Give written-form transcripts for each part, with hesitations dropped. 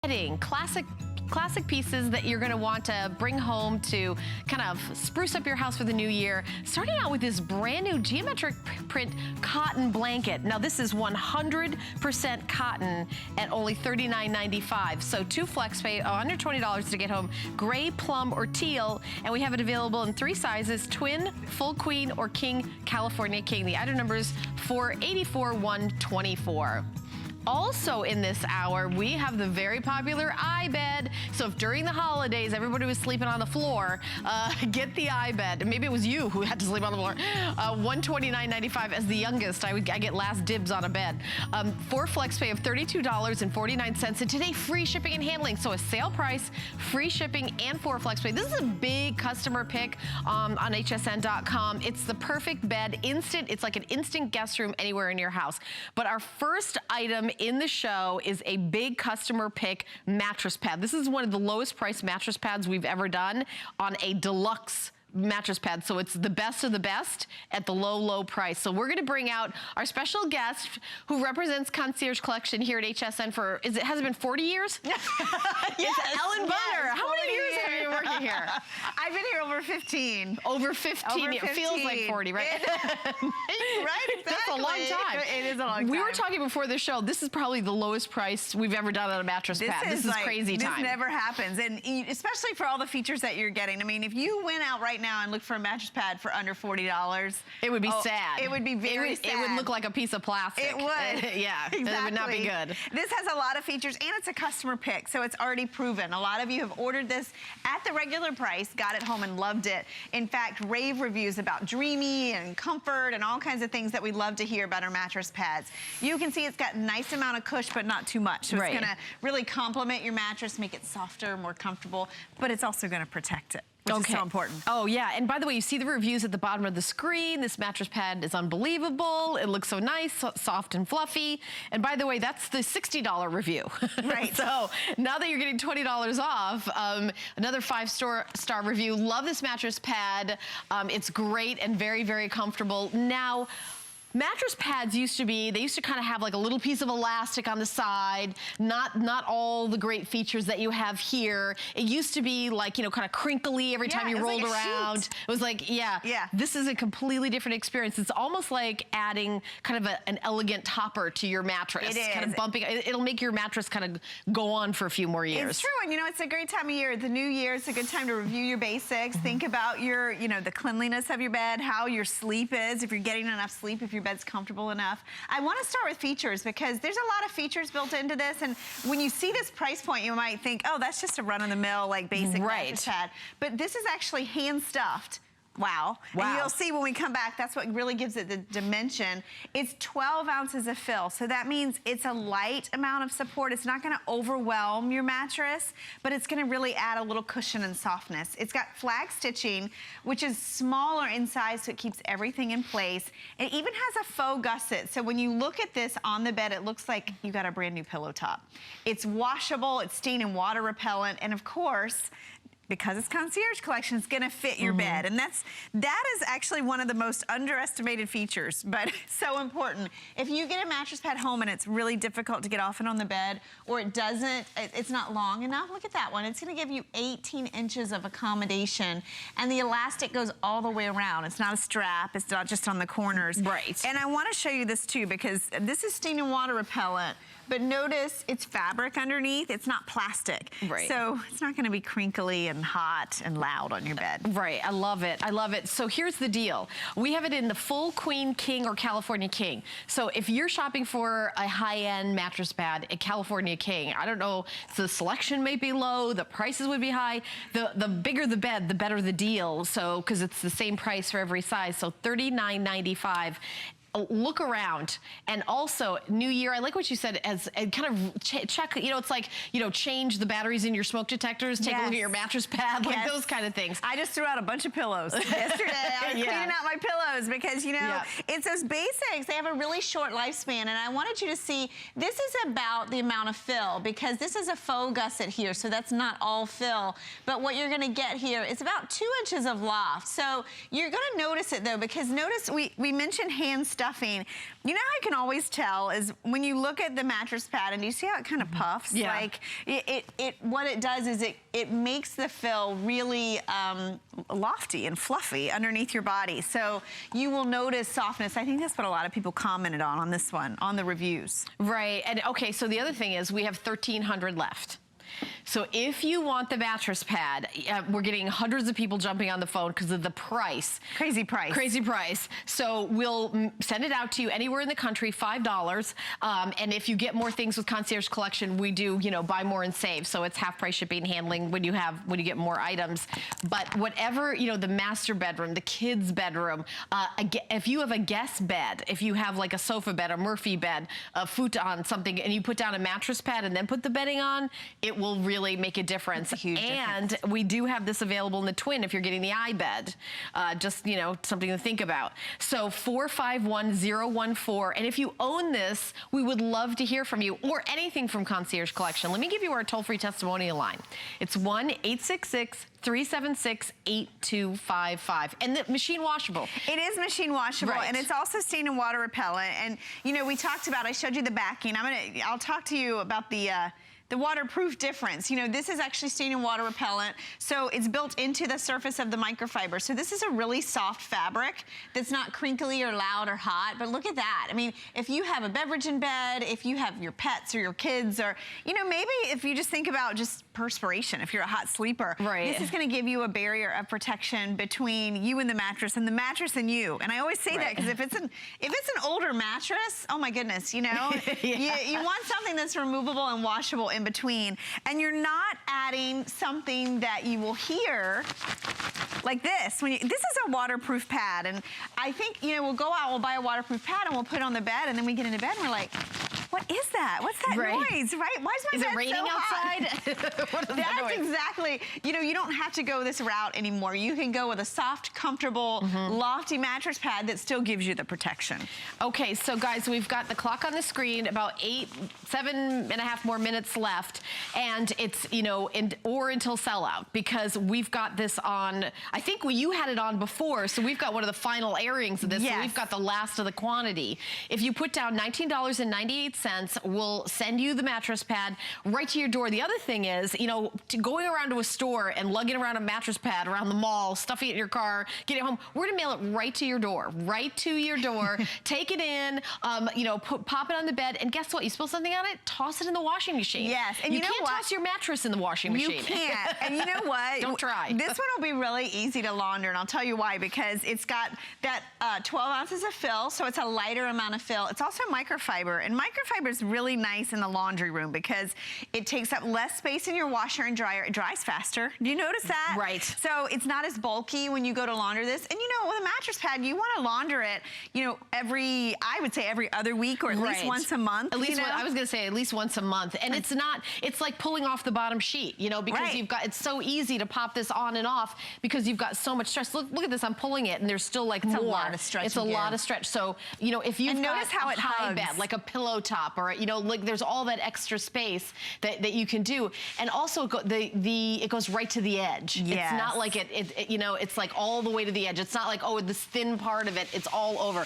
Classic pieces that you're going to want to bring home to kind of spruce up your house for the new year. Starting out with this brand new geometric print cotton blanket. Now this is 100% cotton at only $39.95. So 2 flex pay, under $20 to get home. Gray, plum, or teal. And we have it available in 3 sizes: twin, full queen, or king, California king. The item number is 484-124. Also in this hour, we have the very popular iBed. So if during the holidays everybody was sleeping on the floor, get the iBed. Maybe it was you who had to sleep on the floor. $129.95 as the youngest. I get last dibs on a bed. 4 flex pay of $32.49. And today, free shipping and handling. So a sale price, free shipping, and 4 flex pay. This is a big customer pick on hsn.com. It's the perfect bed, instant. It's like an instant guest room anywhere in your house. But our first item in the show is a big customer pick mattress pad. This is one of the lowest priced mattress pads we've ever done on a deluxe mattress pad. So it's the best of the best at the low, low price. So we're going to bring out our special guest who represents Concierge Collection here at HSN for, has it been 40 years? Yes. Ellen Bunner. How many years have you been working here? I've been here over 15. Over 15. It feels like 40, right? Right, exactly. That's a long time. It is a long time. We were talking before the show, this is probably the lowest price we've ever done on a mattress pad. This is like, crazy time. This never happens. And especially for all the features that you're getting. I mean, if you went out right now and look for a mattress pad for under $40, it would be sad. It would be very sad. It would look like a piece of plastic. It would. Yeah, exactly. It would not be good. This has a lot of features, and it's a customer pick, so it's already proven. A lot of you have ordered this at the regular price, got it home and loved it. In fact, rave reviews about dreamy and comfort and all kinds of things that we love to hear about our mattress pads. You can see it's got a nice amount of cush, but not too much. So it's gonna really complement your mattress, make it softer, more comfortable, but it's also gonna protect it, which is so important. Oh yeah, and by the way, you see the reviews at the bottom of the screen. This mattress pad is unbelievable. It looks so nice, soft and fluffy. And by the way, that's the $60 review. Right. So now that you're getting $20 off, another 5-star review. Love this mattress pad. It's great and very, very comfortable. Now, mattress pads used to kind of have like a little piece of elastic on the side, not all the great features that you have here. It used to be like, you know, kind of crinkly every time you rolled around. It was like, yeah, this is a completely different experience. It's almost like adding kind of an elegant topper to your mattress. It is. Kind of bumping, it'll make your mattress kind of go on for a few more years. It's true, and you know, it's a great time of year. The new year, it's a good time to review your basics. Think about your, you know, the cleanliness of your bed, how your sleep is, if you're getting enough sleep, if your bed's comfortable enough. I want to start with features because there's a lot of features built into this, and when you see this price point, you might think, oh, that's just a run-of-the-mill, like basic mattress pad. But this is actually hand-stuffed. Wow. And you'll see when we come back, that's what really gives it the dimension. It's 12 ounces of fill, so that means it's a light amount of support. It's not gonna overwhelm your mattress, but it's gonna really add a little cushion and softness. It's got flag stitching, which is smaller in size, so it keeps everything in place. It even has a faux gusset, so when you look at this on the bed, it looks like you got a brand new pillow top. It's washable, it's stain and water repellent, and of course, because it's Concierge Collection, it's gonna fit your bed. And that is actually one of the most underestimated features, but so important. If you get a mattress pad home and it's really difficult to get off and on the bed, or it's not long enough, look at that one. It's gonna give you 18 inches of accommodation, and the elastic goes all the way around. It's not a strap, it's not just on the corners. Right. And I wanna show you this too, because this is stain and water repellent, but notice it's fabric underneath, it's not plastic. Right. So it's not gonna be crinkly and hot and loud on your bed. Right, I love it, I love it. So here's the deal. We have it in the full queen, king, or California king. So if you're shopping for a high-end mattress pad, a California king, I don't know, the selection may be low, the prices would be high. The bigger the bed, the better the deal. So, because it's the same price for every size. So $39.95. Look around. And also, New Year, I like what you said, as kind of check, you know, it's like, you know, change the batteries in your smoke detectors, take a look at your mattress pad, like those kind of things. I just threw out a bunch of pillows yesterday. I was cleaning out my pillows because, you know, it's those basics. They have a really short lifespan, and I wanted you to see, this is about the amount of fill, because this is a faux gusset here, so that's not all fill. But what you're gonna get here is about 2 inches of loft. So you're gonna notice it though, because notice we mentioned hand stuffing. You know how you can always tell is when you look at the mattress pad and you see how it kind of puffs? Yeah. Like what it does is it makes the fill really lofty and fluffy underneath your body. So you will notice softness. I think that's what a lot of people commented on this one, on the reviews. Right, and okay, so the other thing is we have 1,300 left. So if you want the mattress pad, we're getting hundreds of people jumping on the phone because of the price. Crazy price. Crazy price. So we'll send it out to you anywhere in the country, $5. And if you get more things with Concierge Collection, we do, you know, buy more and save. So it's half price shipping and handling when you get more items. But whatever, you know, the master bedroom, the kids' bedroom, if you have a guest bed, if you have like a sofa bed, a Murphy bed, a futon, something, and you put down a mattress pad and then put the bedding on, it will really make a difference. It's a huge difference. And we do have this available in the twin if you're getting the iBed. Just, you know, something to think about. So 451-014. And if you own this, we would love to hear from you or anything from Concierge Collection. Let me give you our toll-free testimonial line. It's 1-866-376-8255. And the machine washable. It is machine washable, Right. and it's also stain and water repellent. And you know, we talked about, I showed you the backing. I'll talk to you about the waterproof difference. You know, this is actually stain and water repellent, so it's built into the surface of the microfiber. So this is a really soft fabric that's not crinkly or loud or hot, but look at that. I mean, if you have a beverage in bed, if you have your pets or your kids, or, you know, maybe if you just think about just perspiration, if you're a hot sleeper, right. This is gonna give you a barrier of protection between you and the mattress and you. And I always say Right. that because if it's an older mattress, oh my goodness, you know, Yeah. you want something that's removable and washable in between, and you're not adding something that you will hear like this. This is a waterproof pad, and I think, you know, we'll go out, we'll buy a waterproof pad, and we'll put it on the bed, and then we get into bed, and we're like, what is that? What's that Right. noise, right? Why is my Is bed it raining so hot? outside? What is that That's noise? exactly, you know, you don't have to go this route anymore. You can go with a soft, comfortable, lofty mattress pad that still gives you the protection. Okay, so guys, we've got the clock on the screen, about 7.5 more minutes left, and it's, you know, or until sellout, because we've got this on, I think you had it on before, so we've got one of the final airings of this, Yes. so we've got the last of the quantity. If you put down $19.98, we'll send you the mattress pad right to your door. The other thing is, you know, going around to a store and lugging around a mattress pad around the mall, stuffing it in your car, getting it home, we're gonna mail it right to your door, take it in, you know, pop it on the bed, and guess what? You spill something on it, toss it in the washing machine. Yes, and you know can't what? toss your mattress in the washing machine. You can't. And you know what? Don't try. This one will be really easy to launder, and I'll tell you why, because it's got that 12 ounces of fill, so it's a lighter amount of fill. It's also microfiber, and microfiber is really nice in the laundry room because it takes up less space in your washer and dryer. It dries faster. Do you notice that? Right. So it's not as bulky when you go to launder this. And you know, with a mattress pad, you want to launder it, you know, I would say every other week or at least once a month. At least, you know? I was going to say at least once a month. And it's not, it's like pulling off the bottom sheet, you know, because Right. it's so easy to pop this on and off because you've got so much stretch. Look at this, I'm pulling it and there's still like more. a lot of stretch It's a and lot give. of stretch. So, you know, if you've And got notice how a it high hugs. bed, like a pillow top, or, you know, like there's all that extra space that you can do. And also it goes right to the edge. Yes. It's not like it, you know, it's like all the way to the edge. It's not like, oh, this thin part of it, it's all over.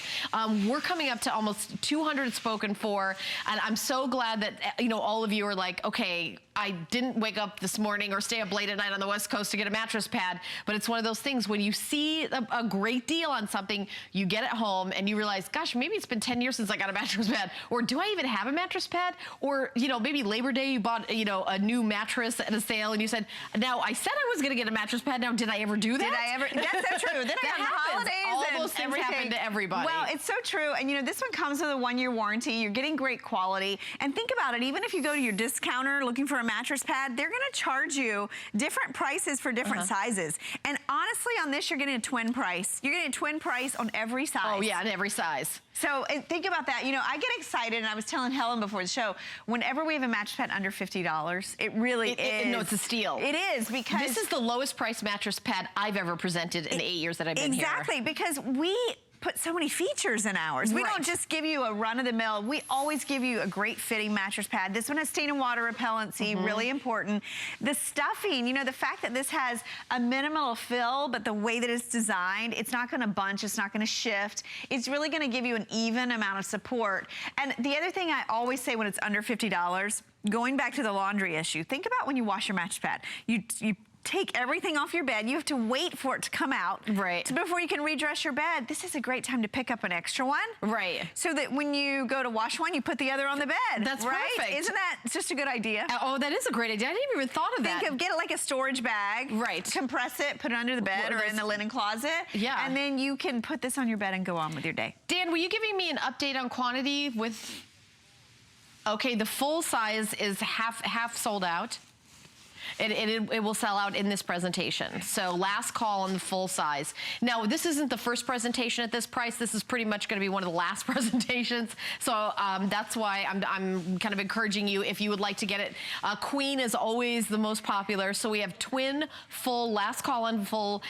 We're coming up to almost 200 spoken for, and I'm so glad that, you know, all of you are like, okay, I didn't wake up this morning or stay up late at night on the West Coast to get a mattress pad, but it's one of those things when you see a great deal on something, you get it home and you realize, gosh, maybe it's been 10 years since I got a mattress pad, or do I even have a mattress pad? Or, you know, maybe Labor Day you bought, you know, a new mattress at a sale and you said, now I said I was gonna get a mattress pad, now did I ever do that? Did I ever? That's so true. Then I got the holidays All and those things everything. happen to everybody. Well, it's so true. And you know, this one comes with a 1-year warranty. You're getting great quality. And think about it, even if you go to your discounter looking for a mattress pad, they're gonna charge you different prices for different sizes. And honestly, on this, you're getting a twin price. You're getting a twin price on every size. Oh yeah, in every size. So think about that. You know, I get excited, and I was telling Helen before the show, whenever we have a mattress pad under $50, it really is. No, it's a steal. It is, because this is the lowest price mattress pad I've ever presented in the 8 years that I've been here. Exactly, because put so many features in ours. We don't just give you a run-of-the-mill. We always give you a great fitting mattress pad. This one has stain and water repellency, really important. The stuffing, you know, the fact that this has a minimal fill, but the way that it's designed, it's not gonna bunch, it's not gonna shift. It's really gonna give you an even amount of support. And the other thing I always say when it's under $50, going back to the laundry issue, think about when you wash your mattress pad. You take everything off your bed. You have to wait for it to come out before you can redress your bed. This is a great time to pick up an extra one. So that when you go to wash one, you put the other on the bed. That's perfect. Isn't that just a good idea? Oh, that is a great idea. I didn't even thought of that. Think of, get it like a storage bag. Compress it, put it under the bed or in the linen closet. And then you can put this on your bed and go on with your day. Dan, were you giving me an update on quantity with... Okay, the full size is half sold out. It will sell out in this presentation. So last call on the full size. Now, this isn't the first presentation at this price. This is pretty much going to be one of the last presentations. So that's why I'm kind of encouraging you, if you would like to get it. Queen is always the most popular. So we have twin, full, last call on full,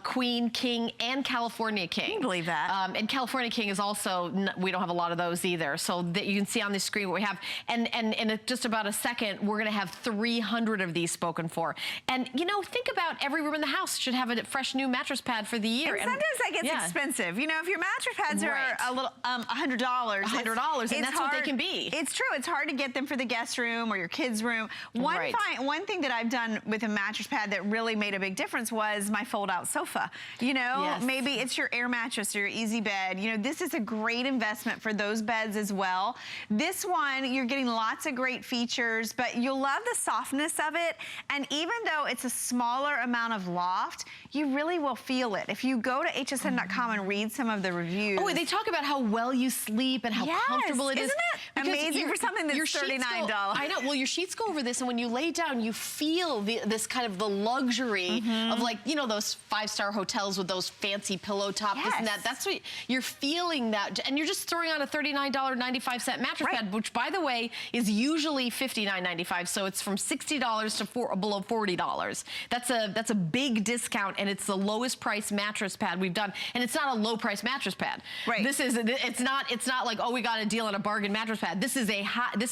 Queen, King, and California King. Can you believe that? And California King is also, we don't have a lot of those either. So that you can see on the screen what we have. And in just about a second, we're going to have 300 of these spoken for. And, you know, think about every room in the house should have a fresh new mattress pad for the year. And sometimes that gets expensive. You know, if your mattress pads are a little, $100. $100, and that's what they can be. It's true. It's hard to get them for the guest room or your kids' room. One thing that I've done with a mattress pad that really made a big difference was my fold-out sofa. You know, maybe it's your air mattress or your easy bed. You know, this is a great investment for those beds as well. This one, you're getting lots of great features, but you'll love the softness of it. And even though it's a smaller amount of loft, you really will feel it. If you go to hsn.com and read some of the reviews. Oh, they talk about how well you sleep and how comfortable it is. Isn't it amazing for something that's $39? I know. Well, your sheets go over this, and when you lay down, you feel this kind of the luxury of, like, you know, those 5-star hotels with those fancy pillow tops, this and that. That's what you're feeling, that, and you're just throwing on a $39.95 mattress pad, which, by the way, is usually $59.95. So it's from $60 to below $40. That's a big discount, and it's the lowest price mattress pad we've done. And it's not a low price mattress pad. It's not like, oh, we got a deal on a bargain mattress pad. This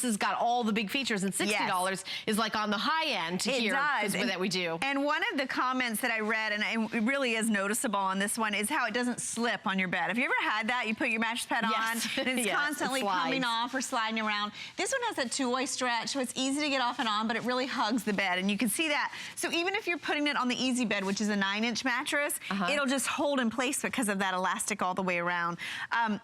has got all the big features, and $60 is like on the high end here that we do. And one of the comments that I read, and it really is noticeable on this one, is how it doesn't slip on your bed. Have you ever had that? You put your mattress pad on, and it's constantly coming off or sliding around. This one has a two-way stretch, so it's easy to get off and on, but it really hugs the bed, and you can see that. So even if you're putting it on the Easy Bed, which is a 9-inch mattress, it'll just hold in place because of that elastic all the way around.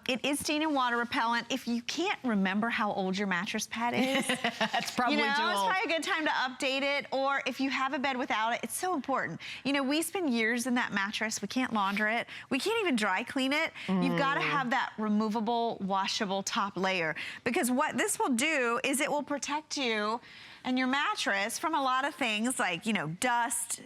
It is stain and water repellent. If you can't remember how old your mattress pad is, that's probably too old. It's probably a good time to update it. Or if you have a bed without it, it's so important. You know, we spend years in that mattress. We can't launder it. We can't even dry clean it. You've got to have that removable, washable top layer, because what this will do is it will protect you and your mattress from a lot of things like, you know, dust,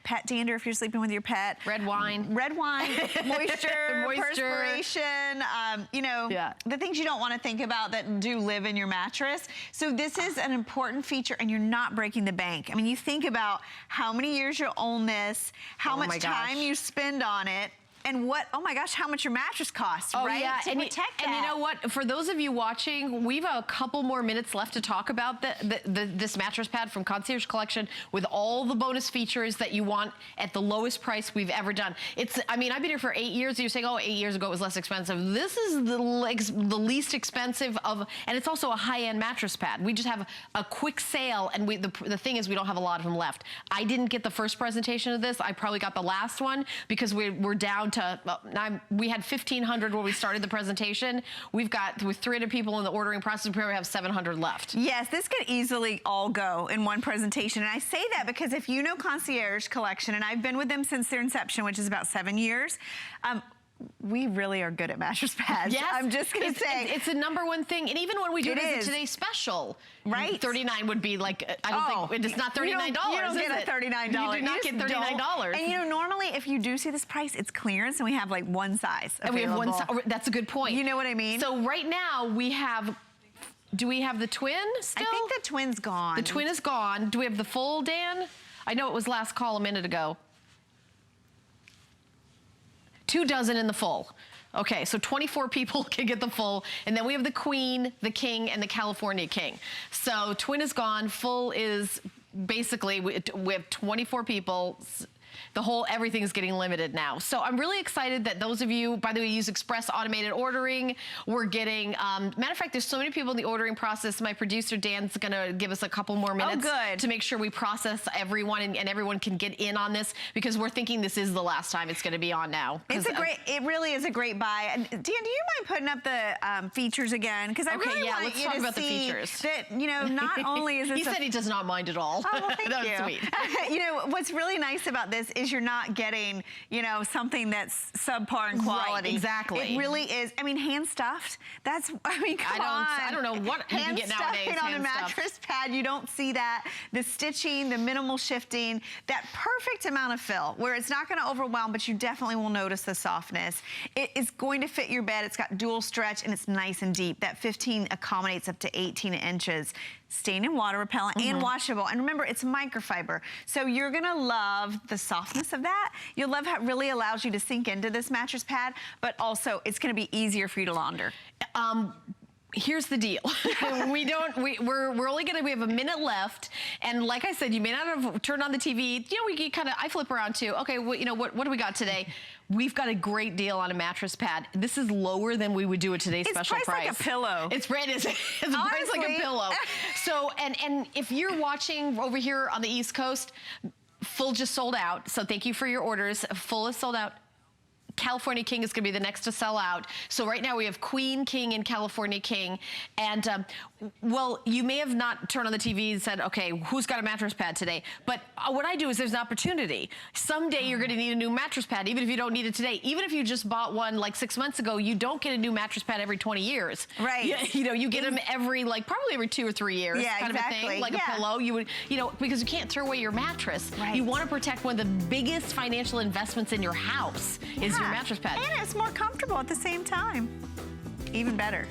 pet dander if you're sleeping with your pet. Red wine, moisture, perspiration, you know, the things you don't want to think about that do live in your mattress. So this is an important feature, and you're not breaking the bank. I mean, you think about how many years you'll own this, how much time you spend on it, and oh my gosh, how much your mattress costs, right? To protect that. And you know what? For those of you watching, we've a couple more minutes left to talk about this mattress pad from Concierge Collection with all the bonus features that you want at the lowest price we've ever done. I mean, I've been here for 8 years. You're saying, oh, 8 years ago it was less expensive. This is the least expensive and it's also a high-end mattress pad. We just have a quick sale, and the thing is, we don't have a lot of them left. I didn't get the first presentation of this. I probably got the last one because we're down to, we had 1,500 when we started the presentation. With 300 people in the ordering process, we probably have 700 left. Yes, this could easily all go in one presentation. And I say that because if you know Concierge Collection, and I've been with them since their inception, which is about 7 years, we really are good at mattress pads. Yes. I'm just going to say. It's the #1 thing. And even when we do it as a today's special, right? 39 would be like, I don't think, it's not $39, you don't get a $39. You do not get $39. And you know, normally if you do see this price, it's clearance, and we have like one size available. And we have one size. That's a good point. You know what I mean? So right now we have, do we have the twin still? I think the twin's gone. The twin is gone. Do we have the full, Dan? I know it was last call a minute ago. 2 dozen in the full. Okay, so 24 people can get the full, and then we have the queen, the king, and the California king. So twin is gone, full is basically, we have 24 people. The whole, everything is getting limited now. So I'm really excited that those of you, by the way, use Express Automated Ordering. We're getting, matter of fact, there's so many people in the ordering process. My producer, Dan's gonna give us a couple more minutes to make sure we process everyone and everyone can get in on this, because we're thinking this is the last time it's gonna be on now. It's a great, it really is a great buy. And Dan, do you mind putting up the features again? Because I really want you to see that, you know, not only is this He said he does not mind at all. Oh, well, thank you. Sweet. You know, what's really nice about this is you're not getting, you know, something that's subpar in quality. Right, exactly. It really is. I mean, hand stuffed. That's, I mean, come on. I don't know what you can get nowadays. Hand stuffing on a mattress pad, you don't see that. The stitching, the minimal shifting, that perfect amount of fill where it's not going to overwhelm, but you definitely will notice the softness. It is going to fit your bed. It's got dual stretch and it's nice and deep. That 15 accommodates up to 18 inches. Stain and water repellent and washable. And remember, it's microfiber. So you're gonna love the softness of that. You'll love how it really allows you to sink into this mattress pad, but also it's gonna be easier for you to launder. Here's the deal. We're only gonna, we have a minute left. And like I said, you may not have turned on the TV. You know, we kind of, I flip around too. Okay, well, you know, what do we got today? We've got a great deal on a mattress pad. This is lower than we would do at today's special price. It's priced like a pillow. It's priced like a pillow. So, and if you're watching over here on the East Coast, full just sold out. So thank you for your orders. Full is sold out. California King is going to be the next to sell out. So right now we have Queen, King, and California King. And, well, you may have not turned on the TV and said, okay, who's got a mattress pad today? But what I do is there's an opportunity. Someday you're going to need a new mattress pad, even if you don't need it today. Even if you just bought one like 6 months ago, you don't get a new mattress pad every 20 years. Right. You know, you get them every, like, probably every 2 or 3 years. Yeah, kind of a thing. Like a pillow. You would, you know, because you can't throw away your mattress. Right. You want to protect one of the biggest financial investments in your house is your mattress pad. And it's more comfortable at the same time. Even better.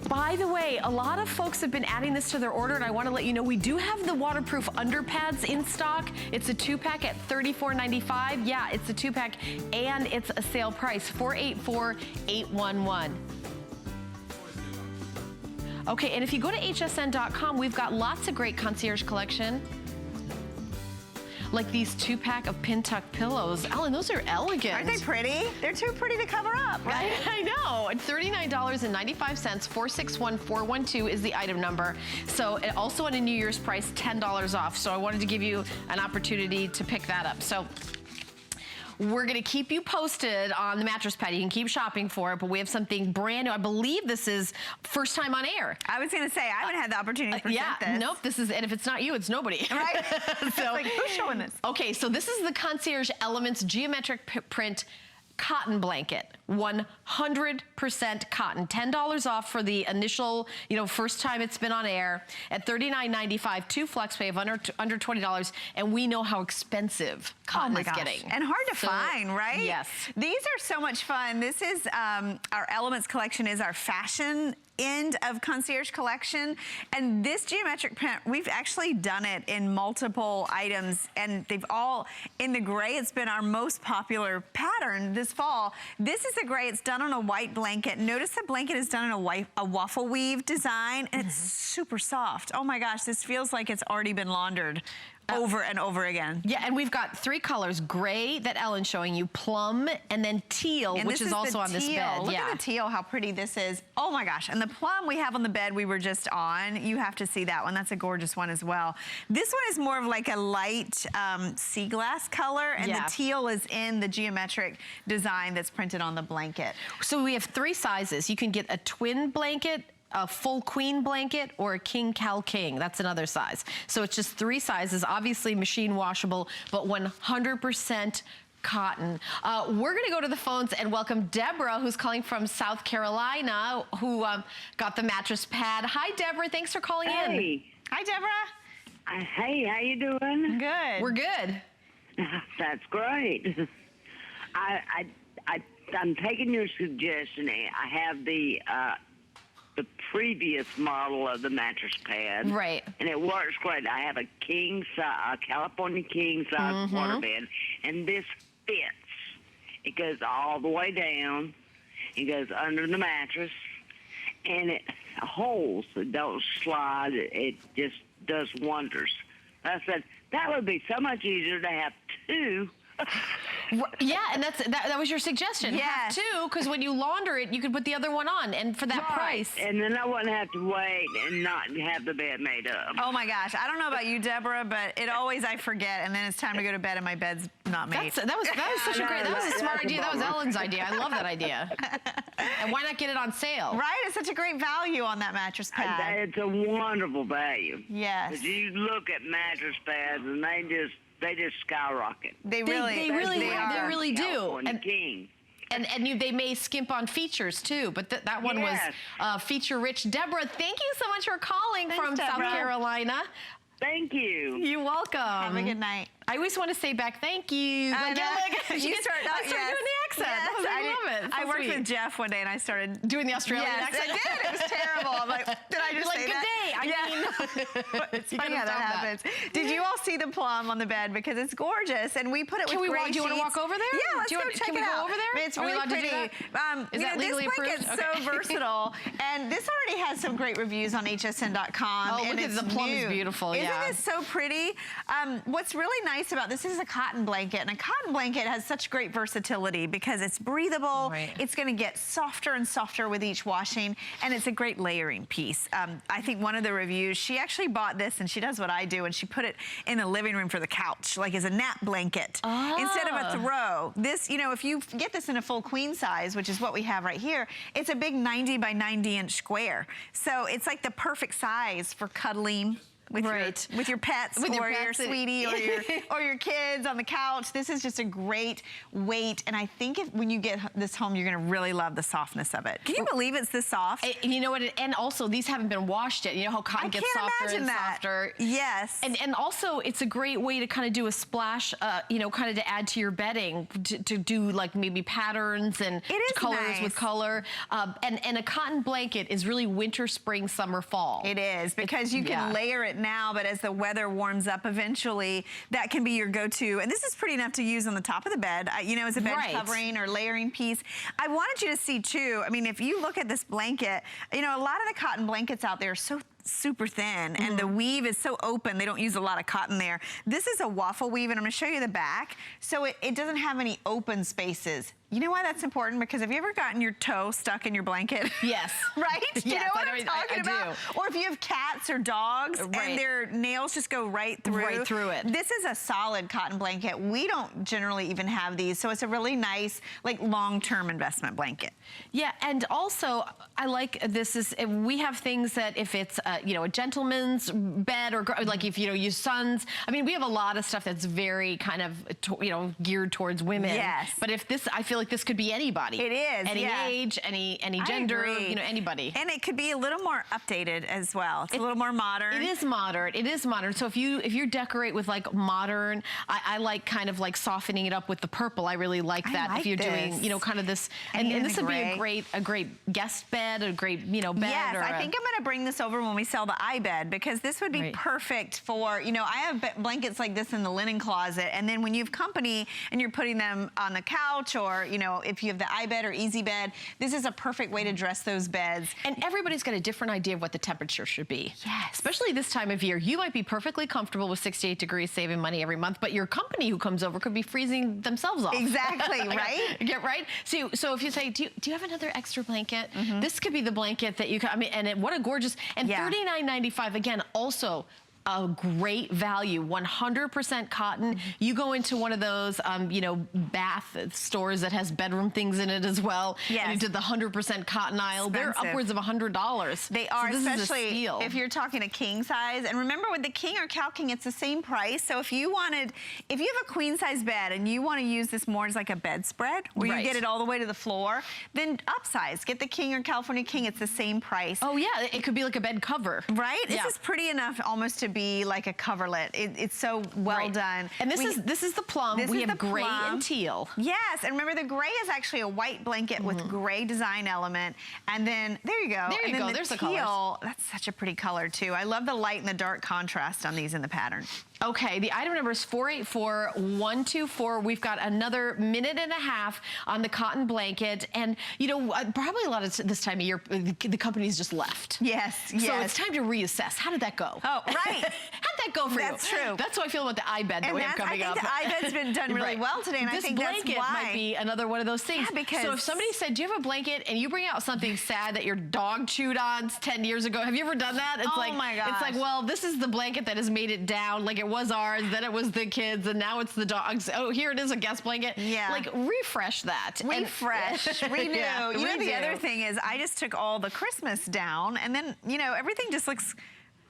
By the way, a lot of folks have been adding this to their order, and I want to let you know we do have the waterproof underpads in stock. It's a 2-pack at $34.95. Yeah, it's a 2-pack, and it's a sale price, $484,811. Okay, and if you go to hsn.com, we've got lots of great concierge collection. Like these 2-pack of pin tuck pillows. Ellen, those are elegant. Aren't they pretty? They're too pretty to cover up, right? I know. $39.95, 461412 is the item number. So also on a New Year's price, $10 off. So I wanted to give you an opportunity to pick that up. So we're gonna keep you posted on the mattress pad. You can keep shopping for it, but we have something brand new. I believe this is first time on air. I was gonna say, I haven't had the opportunity to present this. Nope, this is, and if it's not you, it's nobody. Right? So, like, who's showing this? Okay, so this is the Concierge Elements Geometric Print Cotton Blanket. 100% cotton. $10 off for the initial, you know, first time it's been on air at $39.95. 2 flex pay of under $20, and we know how expensive cotton is getting. And hard to find, right? Yes. These are so much fun. This is our Elements collection is our fashion end of Concierge collection, and this geometric print, we've actually done it in multiple items, and they've all, in the gray, it's been our most popular pattern this fall. This is the gray, it's done on a white blanket. Notice the blanket is done in a waffle weave design, and it's super soft. Oh my gosh, this feels like it's already been laundered over and over again. Yeah, and we've got 3 colors: gray that Ellen's showing you, plum, and then teal, and which is also on this bed. Look at the teal, how pretty this is. Oh my gosh, and the plum we have on the bed we were just on, you have to see that one. That's a gorgeous one as well. This one is more of like a light sea glass color, and the teal is in the geometric design that's printed on the blanket. So we have 3 sizes. You can get a twin blanket, a full queen blanket, or a king cal king. That's another size. So it's just 3 sizes, obviously machine washable, but 100% cotton. We're gonna go to the phones and welcome Deborah, who's calling from South Carolina, who got the mattress pad. Hi, Deborah, thanks for calling in. Hi, Deborah. Hey, how you doing? Good. We're good. That's great. I'm taking your suggestion. I have the previous model of the mattress pad. Right. And it works great. I have a king size, California king size waterbed, and this fits. It goes all the way down, It goes under the mattress, and it holds. It don't slide. It just does wonders. I said, that would be so much easier to have two. Yeah, and that was your suggestion. Yes. Have two, because when you launder it, you could put the other one on, and for that price. And then I wouldn't have to wait and not have the bed made up. Oh my gosh, I don't know about you, Deborah, but I forget, and then it's time to go to bed and my bed's not made. That was such a great, that was a smart idea. That was Ellen's idea. I love that idea. And why not get it on sale? Right, it's such a great value on that mattress pad. It's a wonderful value. Yes. 'Cause you look at mattress pads and they just skyrocket. They really do. And king. And they may skimp on features too, but that one was feature rich. Deborah, thank you so much for calling from South Carolina. Thank you. You're welcome. Have a good night. I always want to say back thank you. I started doing the accent. Yes, I love it. I worked with Jeff one day and I started doing the Australian I accent. did. It was terrible. I'm like, did I just say that? Good day. I mean, it's funny how that happens. Did you all see the plum on the bed? Because it's gorgeous, and we put it with gray sheets. Do you want to walk over there? Yeah, let's go check it out. Can we go over there? It's really pretty. Is that legally approved? This blanket's so versatile, and this already has some great reviews on hsn.com. Oh, look at the plum is beautiful. Isn't it so pretty? What's really nice about this is a cotton blanket, and a cotton blanket has such great versatility because it's breathable. Right. It's going to get softer and softer with each washing, and it's a great layering piece. I think one of the reviews, she actually bought this, and she does what I do, and she put it in the living room for the couch, like as a nap blanket instead of a throw. This, you know, if you get this in a full queen size, which is what we have right here, it's a big 90 by 90 inch square. So it's like the perfect size for cuddling with your pets, your sweetie or your kids on the couch. This is just a great weight, and I think when you get this home, you're going to really love the softness of it. Can you believe it's this soft? You know what? And also, these haven't been washed yet. You know how cotton gets softer and softer. Yes. And also, it's a great way to kind of do a splash, you know, kind of to add to your bedding, to do like maybe patterns and colors with color. And a cotton blanket is really winter, spring, summer, fall. It is, because you can layer it now, but as the weather warms up eventually, that can be your go-to. And this is pretty enough to use on the top of the bed, you know, as a bed covering or layering piece. I wanted you to see too, I mean, if you look at this blanket, you know, a lot of the cotton blankets out there are so super thin, and the weave is so open, they don't use a lot of cotton there. This is a waffle weave, and I'm gonna show you the back. So it doesn't have any open spaces. You know why that's important? Because have you ever gotten your toe stuck in your blanket? Yes. Right? Yes, you know what I'm talking about? do. Or if you have cats or dogs and their nails just go right through. Right through it. This is a solid cotton blanket. We don't generally even have these, so it's a really nice, like, long-term investment blanket. Yeah, and also, I like we have things that if it's, you know, a gentleman's bed or like if, you know, your sons, I mean, we have a lot of stuff that's very kind of, you know, geared towards women. Yes. But if this, I feel like this could be anybody. It is, any age, any gender, you know, anybody. And it could be a little more updated as well. It's a little more modern. It is modern. It is modern. So if you decorate with like modern, I like kind of like softening it up with the purple. I really like that. If you're doing, you know, kind of this, and this would be a great guest bed, a great, you know, bed. Yes, I think I'm going to bring this over when we sell the iBed, because this would be perfect for, you know, I have blankets like this in the linen closet, and then when you have company and you're putting them on the couch, or, you know, if you have the iBed or Easy Bed, this is a perfect way to dress those beds. And everybody's got a different idea of what the temperature should be. Yes. Especially this time of year. You might be perfectly comfortable with 68 degrees, saving money every month, but your company who comes over could be freezing themselves off. Exactly, right? Get right? So if you say, do you have another extra blanket? This could be the blanket that you can, I mean, and what a gorgeous, and $39.95, again, also a great value, 100% cotton. You go into one of those, you know, bath stores that has bedroom things in it as well. Yes. And you did the 100% cotton aisle. Expensive. They're upwards of $100. They are, so especially if you're talking a king size. And remember, with the king or cow king, it's the same price. So if you have a queen size bed and you want to use this more as like a bedspread, where you get it all the way to the floor, then upsize. Get the king or California king. It's the same price. Oh yeah, it could be like a bed cover. Right? This is pretty enough almost to be like a coverlet. It's so well done. And this is the plum. We have gray and teal. Yes, and remember the gray is actually a white blanket with gray design element. And then, there you go. There you go, there's the colors. That's such a pretty color too. I love the light and the dark contrast on these in the pattern. Okay, the item number is 484124. We've got another minute and a half on the cotton blanket. And, you know, probably a lot of this time of year, the company's just left. Yes, yes. So it's time to reassess. How did that go? Oh, right. How'd that go for you? That's true. That's how I feel about the iBed that we have coming up. I think the iBed's been done really well today, and I think that's why. This blanket might be another one of those things. Yeah, because... So if somebody said, do you have a blanket, and you bring out something sad that your dog chewed on 10 years ago, have you ever done that? It's my gosh. It's like, well, this is the blanket that has made it down. Like it was ours, then it was the kids, and now it's the dogs. Oh, here it is, a guest blanket. Yeah. Like, refresh that. Refresh. Renew. Yeah, you know, the redo. other thing is I just took all the Christmas down, and then, you know, everything just looks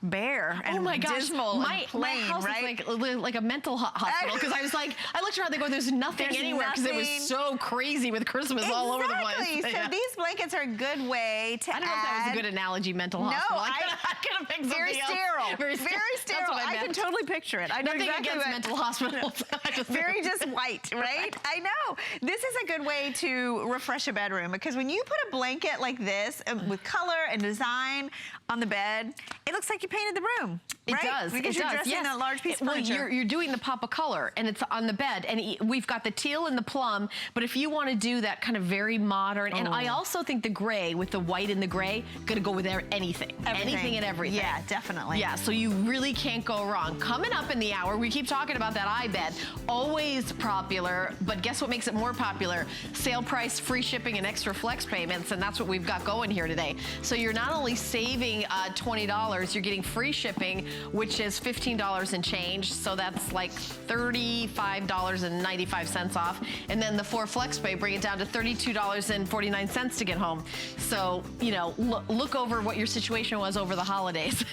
bare and dismal and plain, my house right? is like a mental hospital, because I was like, I looked around, they go, there's nothing anywhere, because it was so crazy with Christmas all over the place. Exactly. So these blankets are a good way to I don't know if that was a good analogy, mental hospital. I could have picked very something sterile. else. Very sterile. I can totally picture it. I know Nothing exactly against what, mental hospitals. Very just white, right? I know. This is a good way to refresh a bedroom, because when you put a blanket like this with color and design on the bed, it looks like you painted the room. Right? It does. Because you're dressing that large piece of furniture. Well, you're doing the pop of color, and it's on the bed, and we've got the teal and the plum, but if you want to do that kind of very modern, and I also think the gray with the white and the gray, gonna go with anything and everything. Yeah, definitely. Yeah, so you really can't go wrong. Coming up in the hour, we keep talking about that iBed. Always popular, but guess what makes it more popular? Sale price, free shipping, and extra flex payments, and that's what we've got going here today. So you're not only saving $20, you're getting free shipping, which is $15 and change, so that's like $35.95 off. And then the 4 flex pay bring it down to $32.49 to get home. So, you know, look over what your situation was over the holidays.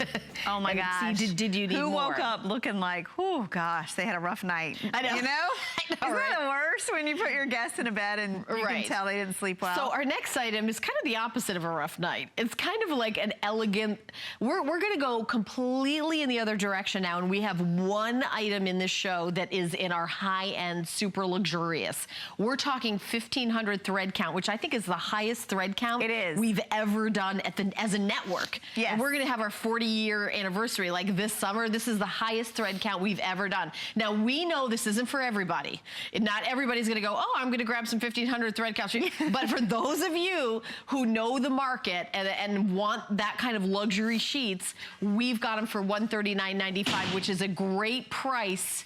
Oh my gosh. See, did you need more? Who woke up looking like, oh gosh, they had a rough night. I know. You know? I know, Isn't that the worst when you put your guests in a bed and you can tell they didn't sleep well? So our next item is kind of the opposite of a rough night. It's kind of like an elegant, we're gonna go completely in the other direction now, and we have one item in this show that is in our high-end, super luxurious. We're talking 1,500 thread count, which I think is the highest thread count we've ever done as a network. Yes. And we're gonna have our 40-year anniversary like this summer. This is the highest thread count we've ever done. Now, we know this isn't for everybody. Not everybody's gonna go, oh, I'm gonna grab some 1,500 thread count. But for those of you who know the market and want that kind of luxury sheets, we've got them for $139.95, which is a great price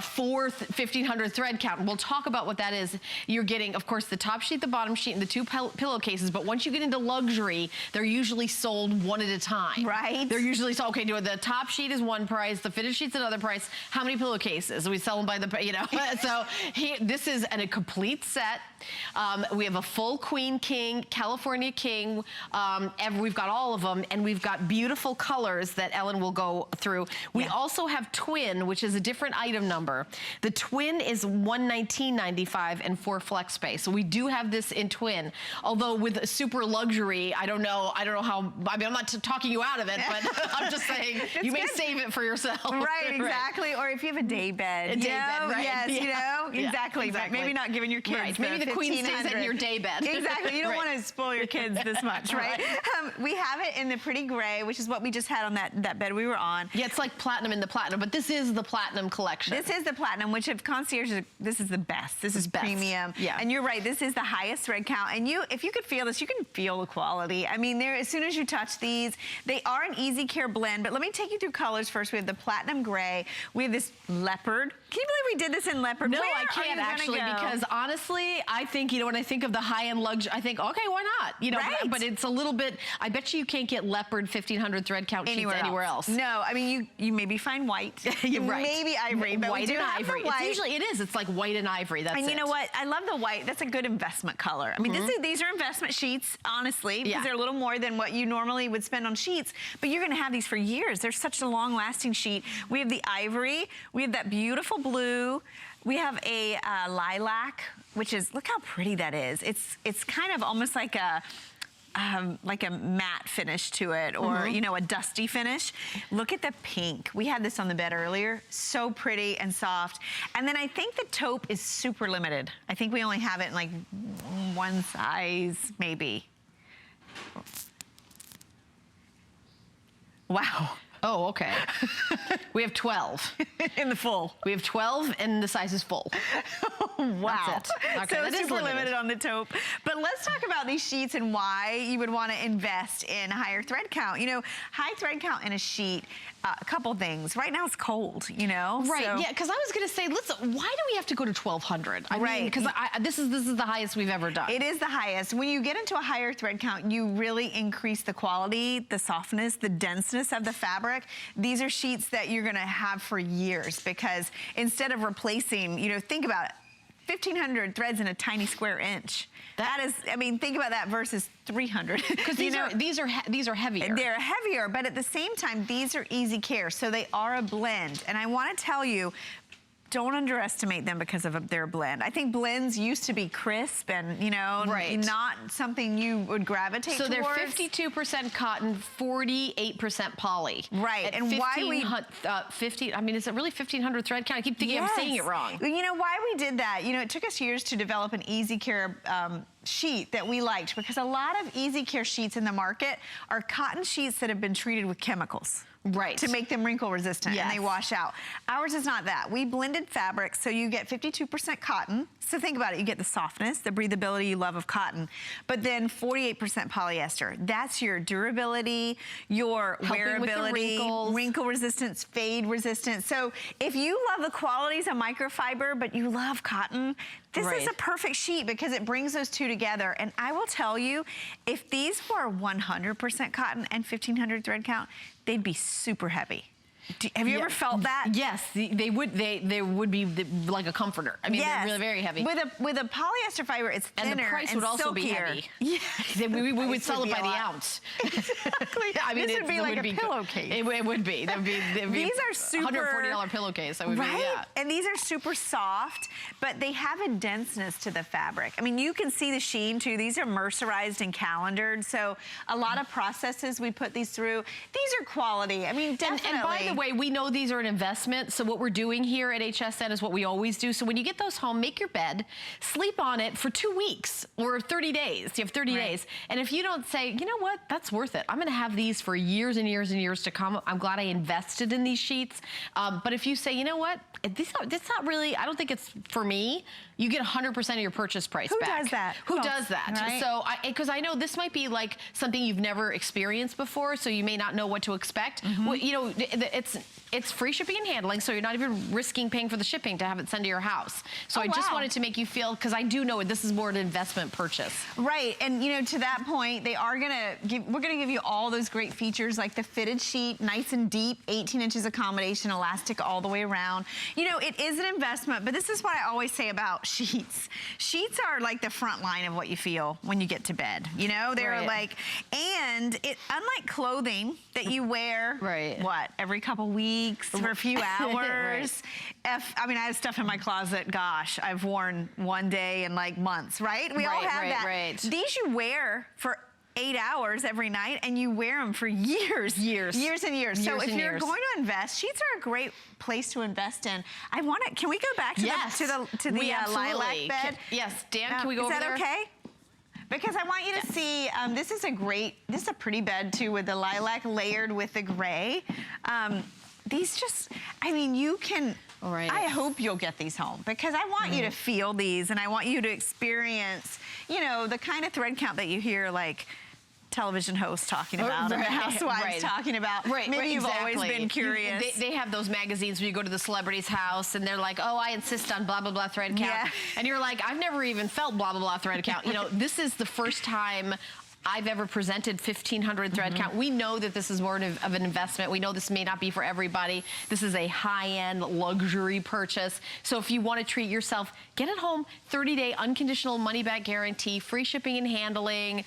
for 1,500 thread count. We'll talk about what that is. You're getting, of course, the top sheet, the bottom sheet, and the 2 pillowcases, but once you get into luxury, they're usually sold one at a time. Right. They're usually sold, okay, the top sheet is one price, the fitted sheet's another price. How many pillowcases? We sell them by the, you know. So this is a complete set. We have a full queen, king, California king. We've got all of them, and we've got beautiful colors that Ellen will go through. We also have twin, which is a different item number. The twin is $119.95 and 4 flex pay. So we do have this in twin. Although with super luxury, I don't know how, I mean, I'm not talking you out of it, but I'm just saying you may save it for yourself. Right, exactly. Or if you have a day bed. A day bed, right. Yes, you know, exactly. But maybe not giving your kids maybe the queen stays in your day bed. Exactly. You don't want to spoil your kids this much, right? We have it in the pretty gray, which is what we just had on that bed we were on. Yeah, it's like platinum in the platinum, but this is the platinum collection. This is the platinum, which if Concierge, this is the best. This is premium. Yeah. And you're right, this is the highest thread count. And if you could feel this, you can feel the quality. I mean, as soon as you touch these, they are an easy care blend, but let me take you through colors first. We have the platinum gray. We have this leopard. Can you believe we did this in leopard? No, I can't actually, because honestly, I think, when I think of the high-end luxury, I think, okay, why not? But it's a little bit, I bet you can't get leopard 1,500 thread count sheets anywhere else. No, I mean, you maybe find white. You're right. Maybe ivory, but white we do and have ivory. The white. It's like white and ivory, that's it. And you know what? I love the white. That's a good investment color. I mean, these are investment sheets, honestly, because they're a little more than what you normally would spend on sheets, but you're gonna have these for years. They're such a long-lasting sheet. We have the ivory. We have that beautiful blue. We have a lilac, which is, look how pretty that is. It's kind of almost like a like a matte finish to it, or you know, a dusty finish. Look at the pink. We had this on the bed earlier. So pretty and soft. And then I think the taupe is super limited. I think we only have it in like one size, maybe. Wow. Oh, okay. We have 12. In the full. We have 12 and the size is full. Wow. That's it. Okay, so that is super limited on the taupe. But let's talk about these sheets and why you would want to invest in higher thread count. You know, high thread count in a sheet, a couple things. Right now it's cold, you know? Right, so. yeah, because I was going to say, listen, why do we have to go to 1,200? I mean, because this is the highest we've ever done. It is the highest. When you get into a higher thread count, you really increase the quality, the softness, the denseness of the fabric. These are sheets that you're going to have for years, because instead of replacing, you know, think about it, 1,500 threads in a tiny square inch. That is, I mean, think about that versus 300. Because these are heavier. They're heavier, but at the same time, these are easy care, so they are a blend. And I want to tell you, don't underestimate them because of their blend. I think blends used to be crisp and, you know, not something you would gravitate towards. So they're 52% cotton, 48% poly. Right, At and why we... 50, I mean, is it really 1,500 thread count? I keep thinking I'm saying it wrong. You know, why we did that, you know, it took us years to develop an easy care sheet that we liked, because a lot of easy care sheets in the market are cotton sheets that have been treated with chemicals. Right. To make them wrinkle resistant, and they wash out. Ours is not that. We blended fabrics, so you get 52% cotton. So think about it, you get the softness, the breathability you love of cotton, but then 48% polyester. That's your durability, your wearability, wrinkle resistance, fade resistance. So if you love the qualities of microfiber, but you love cotton, this is a perfect sheet because it brings those two together. And I will tell you, if these were 100% cotton and 1,500 thread count, they'd be super heavy. Have you ever felt that? Yes, they would be like a comforter. I mean, they're really very heavy. With a polyester fiber, it's thinner and the price would also be heavy. Yes. we would sell it by the ounce. Exactly. I mean, this would be like a pillowcase. It would be. These are super $140 pillowcase. That would be, yeah. And these are super soft, but they have a denseness to the fabric. I mean, you can see the sheen too. These are mercerized and calendared, so a lot of processes we put these through. These are quality. I mean, definitely. And by the way, we know these are an investment, so what we're doing here at HSN is what we always do. So when you get those home, make your bed, sleep on it for 2 weeks or 30 days. You have 30 days. And if you don't say, you know what, that's worth it. I'm gonna have these for years and years and years to come. I'm glad I invested in these sheets. But if you say, you know what, it's not really, I don't think it's for me, you get 100% of your purchase price back. Who does that? Who does that? Right? So, because I know this might be like something you've never experienced before, so you may not know what to expect. Well, you know, it's free shipping and handling, so you're not even risking paying for the shipping to have it sent to your house. So I just wanted to make you feel, because I do know this is more an investment purchase. Right, and you know, to that point, we're gonna give you all those great features, like the fitted sheet, nice and deep, 18 inches accommodation, elastic all the way around. You know, it is an investment, but this is what I always say about sheets. Sheets are like the front line of what you feel when you get to bed. You know, they're like, and unlike clothing that you wear, what, every couple weeks for a few hours. I mean, I have stuff in my closet, gosh, I've worn one day in like months, right? We all have that. These you wear for 8 hours every night, and you wear them for years and years. So if you're going to invest, sheets are a great place to invest in. Can we go back to the lilac bed? Yes, Dan, can we go over there? Is that okay? Because I want you to see, this is a pretty bed too, with the lilac layered with the gray. These just, I mean, you can, I hope you'll get these home, because I want you to feel these, and I want you to experience, you know, the kind of thread count that you hear like television hosts talking about, or housewives talking about. Maybe you've always been curious. They have those magazines where you go to the celebrity's house and they're like, oh, I insist on blah, blah, blah thread count. And you're like, I've never even felt blah, blah, blah thread count. You know, this is the first time I've ever presented 1,500 thread count. We know that this is more of an investment. We know this may not be for everybody. This is a high-end luxury purchase. So if you want to treat yourself, get it home, 30-day unconditional money-back guarantee, free shipping and handling.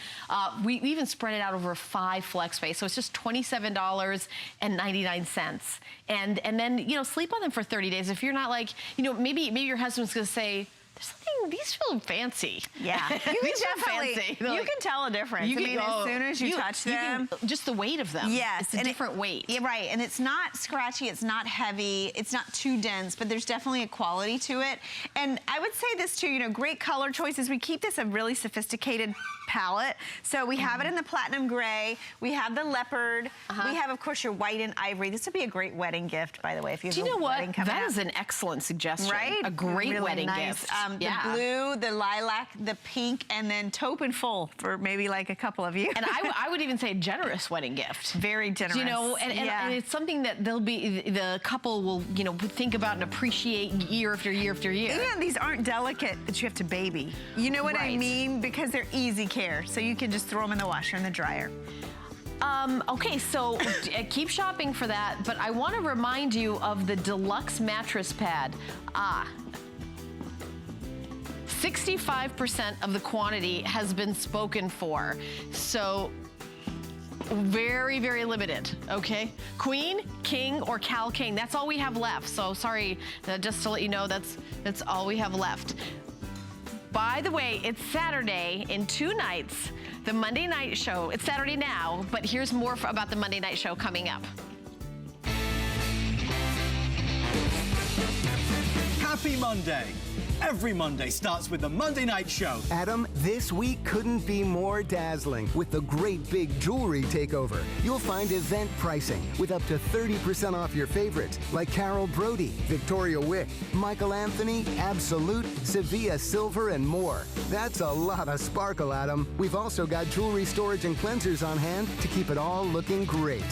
We even spread it out over 5 flex pay. So it's just $27.99. And then, you know, sleep on them for 30 days. If you're not like, you know, maybe your husband's going to say, there's something, these feel fancy. Yeah, you can These feel definitely, fancy. you Like, can tell a difference. you I mean, can- as soon as you touch them. just the weight of them. Yes. It's a different weight. Yeah, right, and it's not scratchy, it's not heavy, it's not too dense, but there's definitely a quality to it. And I would say this too, you know, great color choices. We keep this a really sophisticated palette. So we have it in the platinum gray, we have the leopard, we have, of course, your white and ivory. This would be a great wedding gift, by the way, if you have Do you know a what? wedding coming That up. is an excellent suggestion. Right? A great Really wedding nice. gift. The blue, the lilac, the pink, and then taupe and full for maybe like a couple of you. And I would even say a generous wedding gift. Very generous. You know, and it's something that the couple will, you know, think about and appreciate year after year after year. And these aren't delicate that you have to baby. You know what I mean? Because they're easy care. So you can just throw them in the washer and the dryer. Okay, so keep shopping for that, but I want to remind you of the deluxe mattress pad. 65% of the quantity has been spoken for. So very, very limited, okay? Queen, king, or Cal King, that's all we have left. So sorry, just to let you know, that's all we have left. By the way, it's Saturday in 2 nights, the Monday night show. It's Saturday now, but here's more about the Monday night show coming up. Happy Monday! Every Monday starts with the Monday Night Show. Adam, this week couldn't be more dazzling with the great big jewelry takeover. You'll find event pricing with up to 30% off your favorites like Carol Brody, Victoria Wick, Michael Anthony, Absolute, Sevilla Silver, and more. That's a lot of sparkle, Adam. We've also got jewelry storage and cleansers on hand to keep it all looking great.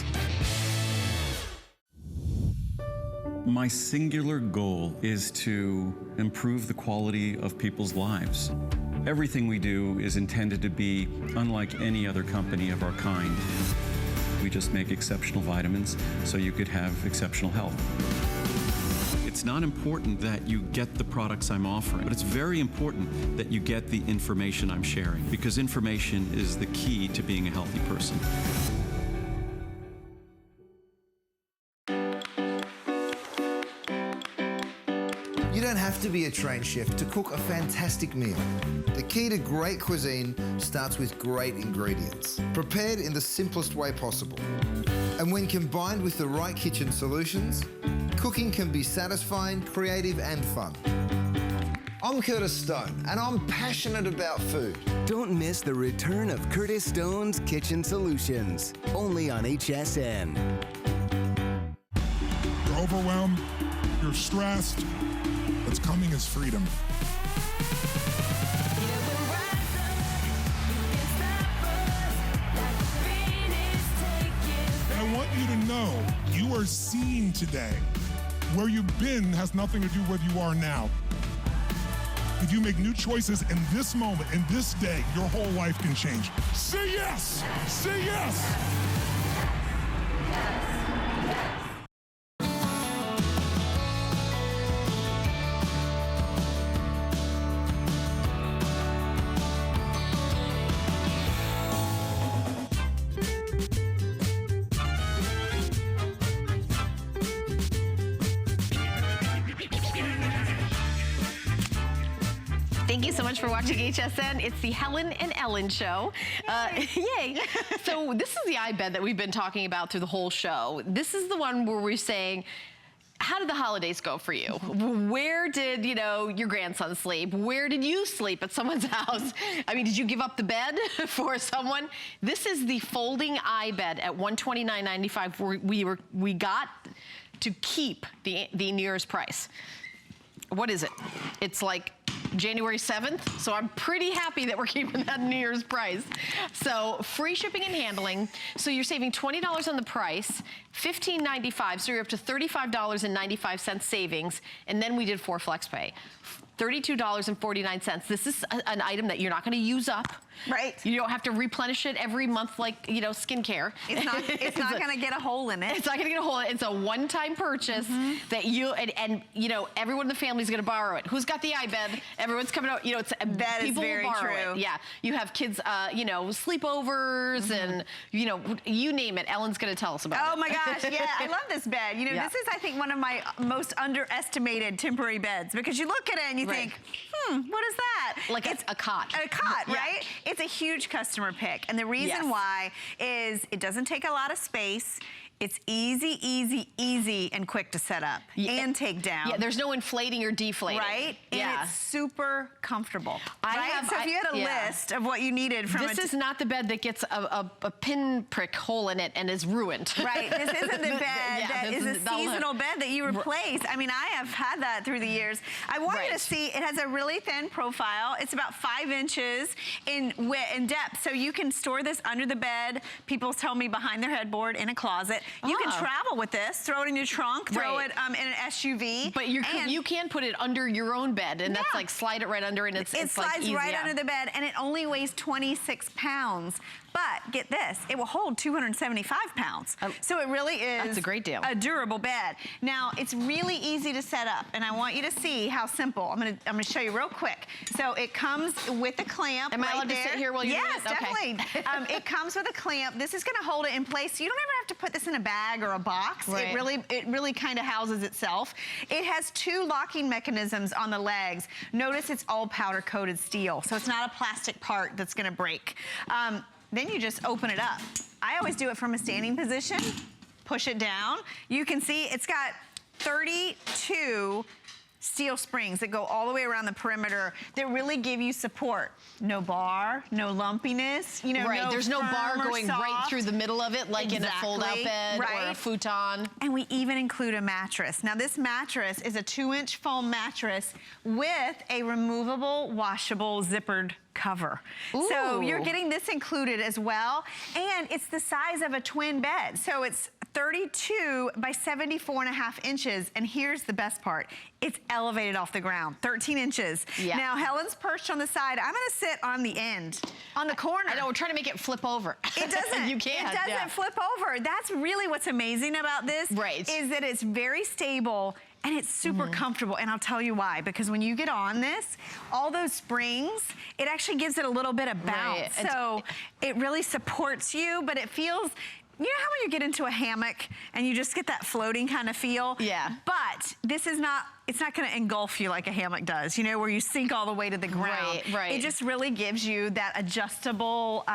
My singular goal is to improve the quality of people's lives. Everything we do is intended to be unlike any other company of our kind. We just make exceptional vitamins so you could have exceptional health. It's not important that you get the products I'm offering, but it's very important that you get the information I'm sharing, because information is the key to being a healthy person. You don't have to be a trained chef to cook a fantastic meal. The key to great cuisine starts with great ingredients, prepared in the simplest way possible. And when combined with the right kitchen solutions, cooking can be satisfying, creative, and fun. I'm Curtis Stone, and I'm passionate about food. Don't miss the return of Curtis Stone's Kitchen Solutions, only on HSN. You're overwhelmed, you're stressed. What's coming is freedom. And I want you to know you are seen today. Where you've been has nothing to do with where you are now. If you make new choices in this moment, in this day, your whole life can change. Say yes! Say yes! Thank you so much for watching HSN. It's the Helen and Ellen show. Yay. So this is the iBed that we've been talking about through the whole show. This is the one where we're saying, how did the holidays go for you? Where did, you know, your grandson sleep? Where did you sleep at someone's house? I mean, did you give up the bed for someone? This is the folding iBed at $129.95. We got to keep the New Year's price. What is it? It's like January 7th, so I'm pretty happy that we're keeping that New Year's price. So free shipping and handling, so you're saving $20 on the price, $15.95, so you're up to $35.95 savings, and then we did 4 flex pay. $32.49. This is an item that you're not going to use up. Right. You don't have to replenish it every month like, you know, skincare. It's not going to get a hole in it. It's not going to get a hole in it. It's a one-time purchase that you, and you know, everyone in the family is going to borrow it. Who's got the iBed? Everyone's coming out, you know, that people is very will borrow true. it. Yeah. You have kids, you know, sleepovers and, you know, you name it. Ellen's going to tell us about it. Oh my gosh, yeah, I love this bed. You know, this is, I think, one of my most underestimated temporary beds, because you look at it and you think, what is that? Like it's a cot. A cot, right? It's a huge customer pick. And the reason why is it doesn't take a lot of space. It's easy, easy, easy, and quick to set up and take down. Yeah, there's no inflating or deflating. Right? And it's super comfortable. So if you had a list of what you needed from this is not the bed that gets a pinprick hole in it and is ruined. Right. This isn't the bed that is a seasonal bed that you replace. I mean, I have had that through the years. I want you to see it has a really thin profile. It's about 5 inches in width and depth. So you can store this under the bed. People tell me behind their headboard in a closet. You can travel with this, throw it in your trunk, throw it in an SUV. But you can put it under your own bed, and that's like slide it right under, and it slides like easy, right under the bed, and it only weighs 26 pounds. But get this, it will hold 275 pounds. So it really is that's a great deal. A durable bed. Now, it's really easy to set up, and I want you to see how simple. I'm gonna show you real quick. So it comes with a clamp. Am I allowed to sit here while you're doing it? Yes, definitely. It comes with a clamp. This is gonna hold it in place. So you don't ever have to put this in a bag or a box. It really kind of houses itself. It has 2 locking mechanisms on the legs. Notice it's all powder coated steel, so it's not a plastic part that's gonna break. Then you just open it up. I always do it from a standing position, push it down. You can see it's got 32 steel springs that go all the way around the perimeter that really give you support. No bar, no lumpiness, you know, there's no bar going right through the middle of it like in a fold-out bed or a futon. And we even include a mattress. Now this mattress is a 2-inch foam mattress with a removable, washable, zippered cover. So you're getting this included as well. And it's the size of a twin bed. So it's 32 by 74.5 inches. And here's the best part. It's elevated off the ground, 13 inches. Yeah. Now, Helen's perched on the side. I'm gonna sit on the end, on the corner. I know, we're trying to make it flip over. It doesn't. You can't. It doesn't flip over. That's really what's amazing about this. Is that it's very stable and it's super comfortable. And I'll tell you why, because when you get on this, all those springs, it actually gives it a little bit of bounce. So it really supports you, but it feels, you know how when you get into a hammock and you just get that floating kind of feel? Yeah. But this is not, it's not gonna engulf you like a hammock does, you know, where you sink all the way to the ground. It just really gives you that adjustable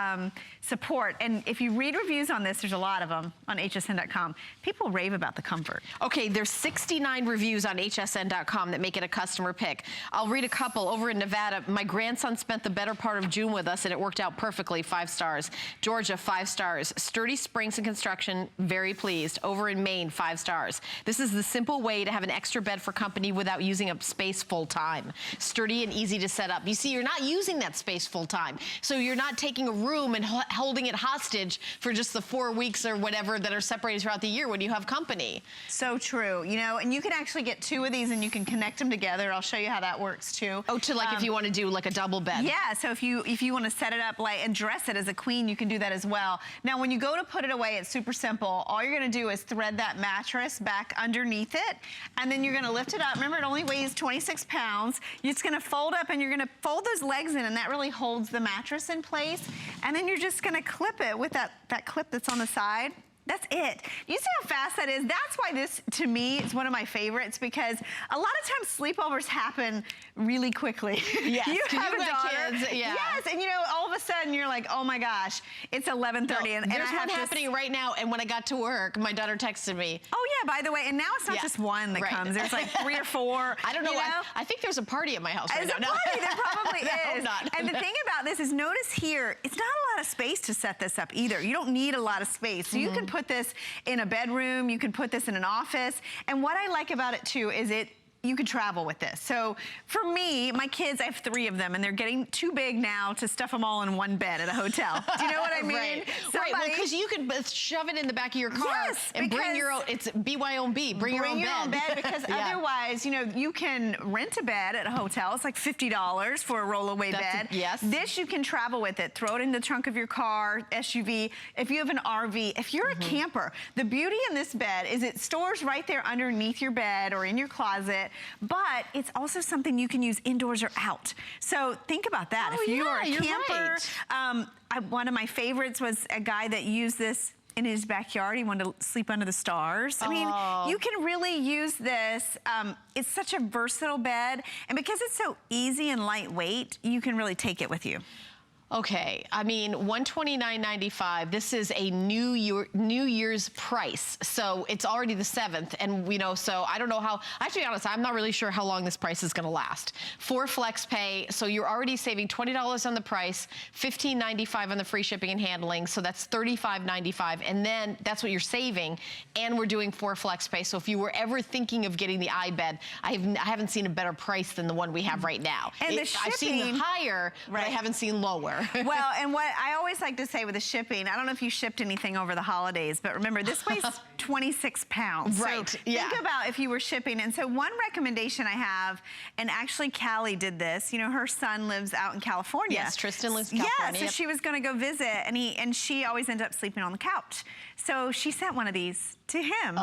support. And if you read reviews on this, there's a lot of them on hsn.com. People rave about the comfort. Okay, there's 69 reviews on hsn.com that make it a customer pick. I'll read a couple. Over in Nevada, my grandson spent the better part of June with us and it worked out perfectly, 5 stars. Georgia, 5 stars. Sturdy springs and construction, very pleased. Over in Maine, 5 stars. This is the simple way to have an extra bed for company without using up space full time. Sturdy and easy to set up. You see, you're not using that space full time. So you're not taking a room and holding it hostage for just the 4 weeks or whatever that are separated throughout the year when you have company. So true, you know, and you can actually get 2 of these and you can connect them together. I'll show you how that works too. Oh, to like if you want to do like a double bed. Yeah, so if you want to set it up like and dress it as a queen, you can do that as well. Now, when you go to put it away, it's super simple. All you're going to do is thread that mattress back underneath it, and then you're going to lift it up. Remember, it only weighs 26 pounds. You're just going to fold up and you're going to fold those legs in, and that really holds the mattress in place. And then you're just going to clip it with that clip that's on the side. That's it. You see how fast that is? That's why this, to me, is one of my favorites, because a lot of times sleepovers happen really quickly. Yes, you have a daughter. Kids, yeah. Yes, and you know, all of a sudden you're like, oh my gosh, it's 11:30, no, and there's I have one happening right now. And when I got to work, my daughter texted me. Oh yeah, by the way, and now it's not just one that comes. There's like 3 or 4. I don't know. I think there's a party at my house right now. There's a party. There probably is. Not. And the thing about this is, notice here, it's not a lot of space to set this up either. You don't need a lot of space. So you can put this in a bedroom, you can put this in an office. And what I like about it too is it you could travel with this. So for me, my kids, I have 3 of them, and they're getting too big now to stuff them all in one bed at a hotel. Do you know what I mean? Right, well, because you could shove it in the back of your car and bring your own, it's BYOB, bring your own bed. Because otherwise, you know, you can rent a bed at a hotel. It's like $50 for a rollaway bed. Yes. This you can travel with it. Throw it in the trunk of your car, SUV. If you have an RV, if you're a camper, the beauty in this bed is it stores right there underneath your bed or in your closet. But it's also something you can use indoors or out. So think about that. If you are a camper, one of my favorites was a guy that used this in his backyard. He wanted to sleep under the stars. I mean, you can really use this. It's such a versatile bed. And because it's so easy and lightweight, you can really take it with you. Okay, I mean, $129.95. This is a New Year's price, so it's already the 7th, and you know, so I don't know how. I have to be honest, I'm not really sure how long this price is going to last. 4 flex pay, so you're already saving $20 on the price, $15.95 on the free shipping and handling, so that's $35.95, and then that's what you're saving. And we're doing 4 flex pay, so if you were ever thinking of getting the iBed, I haven't seen a better price than the one we have right now. And the shipping, I've seen the higher, but I haven't seen lower. Well, and what I always like to say with the shipping, I don't know if you shipped anything over the holidays, but remember, this weighs 26 pounds. Right, so think about if you were shipping. And so one recommendation I have, and actually Callie did this, you know, her son lives out in California. Yes, Tristan lives in California. Yeah, so she was going to go visit, and she always ended up sleeping on the couch. So she sent one of these to him,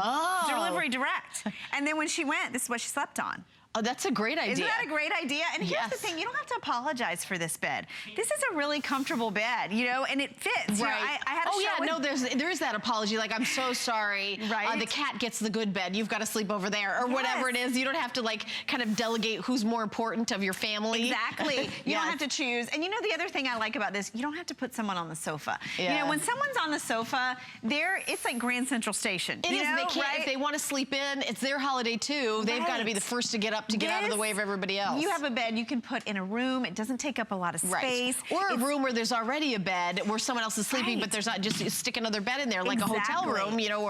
delivery direct. And then when she went, this is what she slept on. Oh, that's a great idea. Isn't that a great idea? And here's the thing, you don't have to apologize for this bed. This is a really comfortable bed, you know, and it fits. Right. You know, I had a show with... there is that apology, like, I'm so sorry. Right. The cat gets the good bed. You've got to sleep over there, or whatever it is. You don't have to, like, kind of delegate who's more important of your family. Exactly. You don't have to choose. And you know, the other thing I like about this, you don't have to put someone on the sofa. Yeah. You know, when someone's on the sofa, it's like Grand Central Station. It is. They can't, if they want to sleep in, it's their holiday too. They've got to be the first to get up to get out of the way of everybody else. You have a bed you can put in a room. It doesn't take up a lot of space. Or a room where there's already a bed where someone else is sleeping, but there's not, just stick another bed in there, like a hotel room, you know,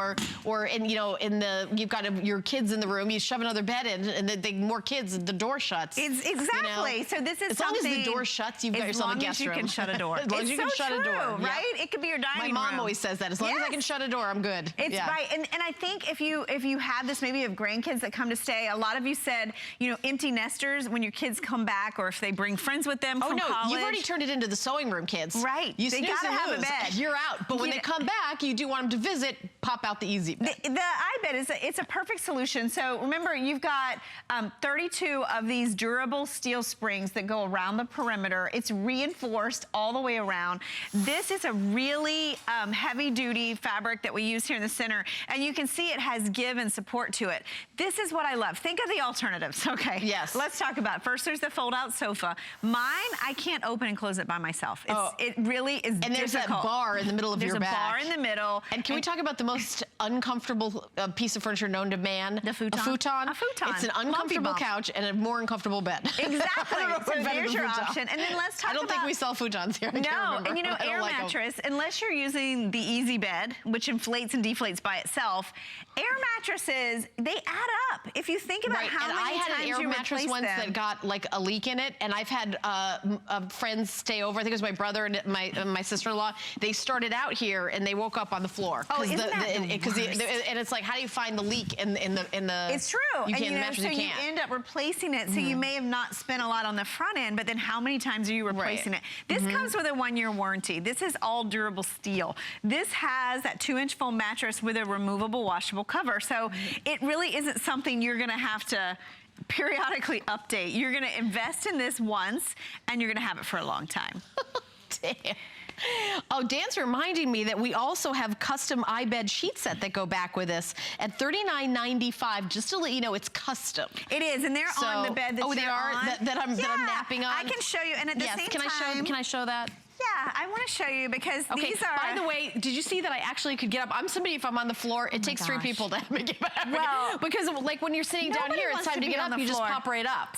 or in, you know, in the, you've got your kids in the room, you shove another bed in, and the more kids, the door shuts. Exactly. You know? So this is as long as the door shuts, you've got yourself a guest room. As long as you can shut a door. As long as you can shut a door, right? It could be your dining room. My mom always says that. As long as I can shut a door, I'm good. It's right. And I think if you have this, maybe you have grandkids that come to stay. A lot of you said, you know, empty nesters, when your kids come back, or if they bring friends with them from college. You've already turned it into the sewing room, kids. Right. You they gotta have a bed. You're out. But when they come back, you do want them to visit, pop out the easy bed. The iBed it's a perfect solution. So remember, you've got 32 of these durable steel springs that go around the perimeter. It's reinforced all the way around. This is a really heavy-duty fabric that we use here in the center, and you can see it has give and support to it. This is what I love. Think of the alternatives, okay? Yes. Let's talk about it. First, there's the fold-out sofa. Mine, I can't open and close it by myself. It really is difficult. And there's that bar in the middle of your back. There's a bar in the middle. And can we talk about the most uncomfortable piece of furniture known to man? The futon. A futon. A futon. It's an uncomfortable couch and a more uncomfortable bed. Exactly. So there's your option. And then let's talk about... I don't think we sell futons here. No. And you know, air mattress, unless you're using the easy bed, which inflates and deflates by itself, air mattresses, they add up. If you think about how many times you replace them. I had an air mattress once that got like a leak in it, and I've had friends stay over. I think it was my brother and my sister-in-law. They started out here and they woke up on the floor. Oh, isn't that the worst? And it's like, how do you find the leak in the? It's true. You can't. The mattress, so you can't. You end up replacing it. So you may have not spent a lot on the front end, but then how many times are you replacing it? This comes with a 1-year warranty. This is all durable steel. This has that 2-inch foam mattress with a removable washable cover. So it really isn't something you're going to have to periodically update. You're going to invest in this once, and you're going to have it for a long time. Damn. Oh, Dan's reminding me that we also have custom iBed sheet set that go back with us at $39.95. Just to let you know, it's custom. It is, and they're on the bed that they are on. That I'm napping on. I can show you, and at the same time, can I show that? Yeah, I want to show you because these are... By the way, did you see that I actually could get up? I'm somebody, if I'm on the floor, it takes 3 people to have me get up. Well, because like when you're sitting down here, it's time to get up, you just pop right up.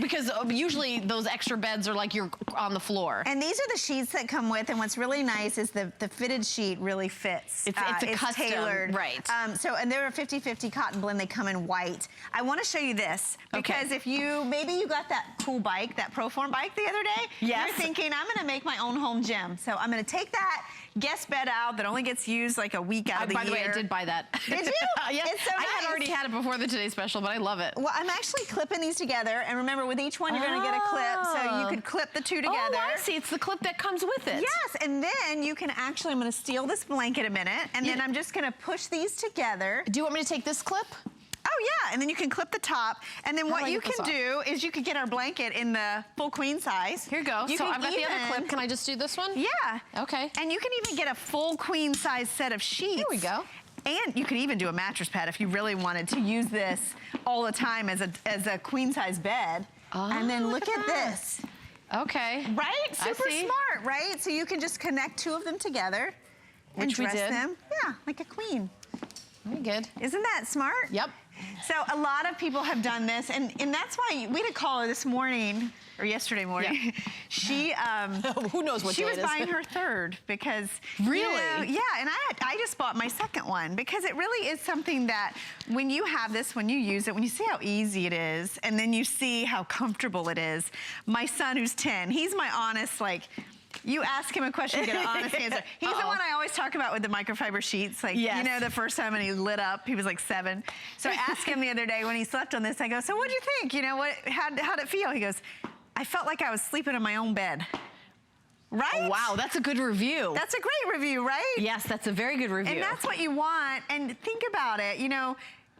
Because usually those extra beds are like you're on the floor. And these are the sheets that come with, and what's really nice is the fitted sheet really fits. It's a custom, tailored. Right. And they're a 50-50 cotton blend. They come in white. I want to show you this because if maybe you got that cool bike, that Proform bike the other day. Yes. You're thinking, I'm going to make my own home gym. So I'm going to take that guest bed out that only gets used like a week out of the year. By the way, I did buy that. Did you? Yes. It's so nice. I had already had it before the Today Special, but I love it. Well, I'm actually clipping these together. And remember, with each one, you're going to get a clip. So you could clip the two together. Oh, I see. It's the clip that comes with it. Yes. And then you can actually, I'm going to steal this blanket a minute. And then I'm just going to push these together. Do you want me to take this clip? Oh, yeah, and then you can clip the top. And then what you can do is you could get our blanket in the full queen size. Here you go. So I've got the other clip. Can I just do this one? Yeah. Okay. And you can even get a full queen size set of sheets. Here we go. And you could even do a mattress pad if you really wanted to use this all the time as a queen size bed. Oh, and then look at this. Okay. Right? Super smart, right? So you can just connect 2 of them together and dress them. Yeah, like a queen. Very good. Isn't that smart? Yep. So a lot of people have done this, and that's why we had a caller this morning, or yesterday morning. Yeah. She, who knows what she day was it is. buying her third because, really? You know, yeah, and I just bought my second one because it really is something that when you have this, when you use it, when you see how easy it is, and then you see how comfortable it is. My son, who's 10, he's my honest, like, you ask him a question, you get an honest answer. He's the one I always talk about with the microfiber sheets. Like, you know, the first time when he lit up, he was like 7. So I asked him the other day when he slept on this, I go, so what'd you think? You know, how'd it feel? He goes, I felt like I was sleeping in my own bed. Right? Oh, wow, that's a good review. That's a great review, right? Yes, that's a very good review. And that's what you want. And think about it, you know,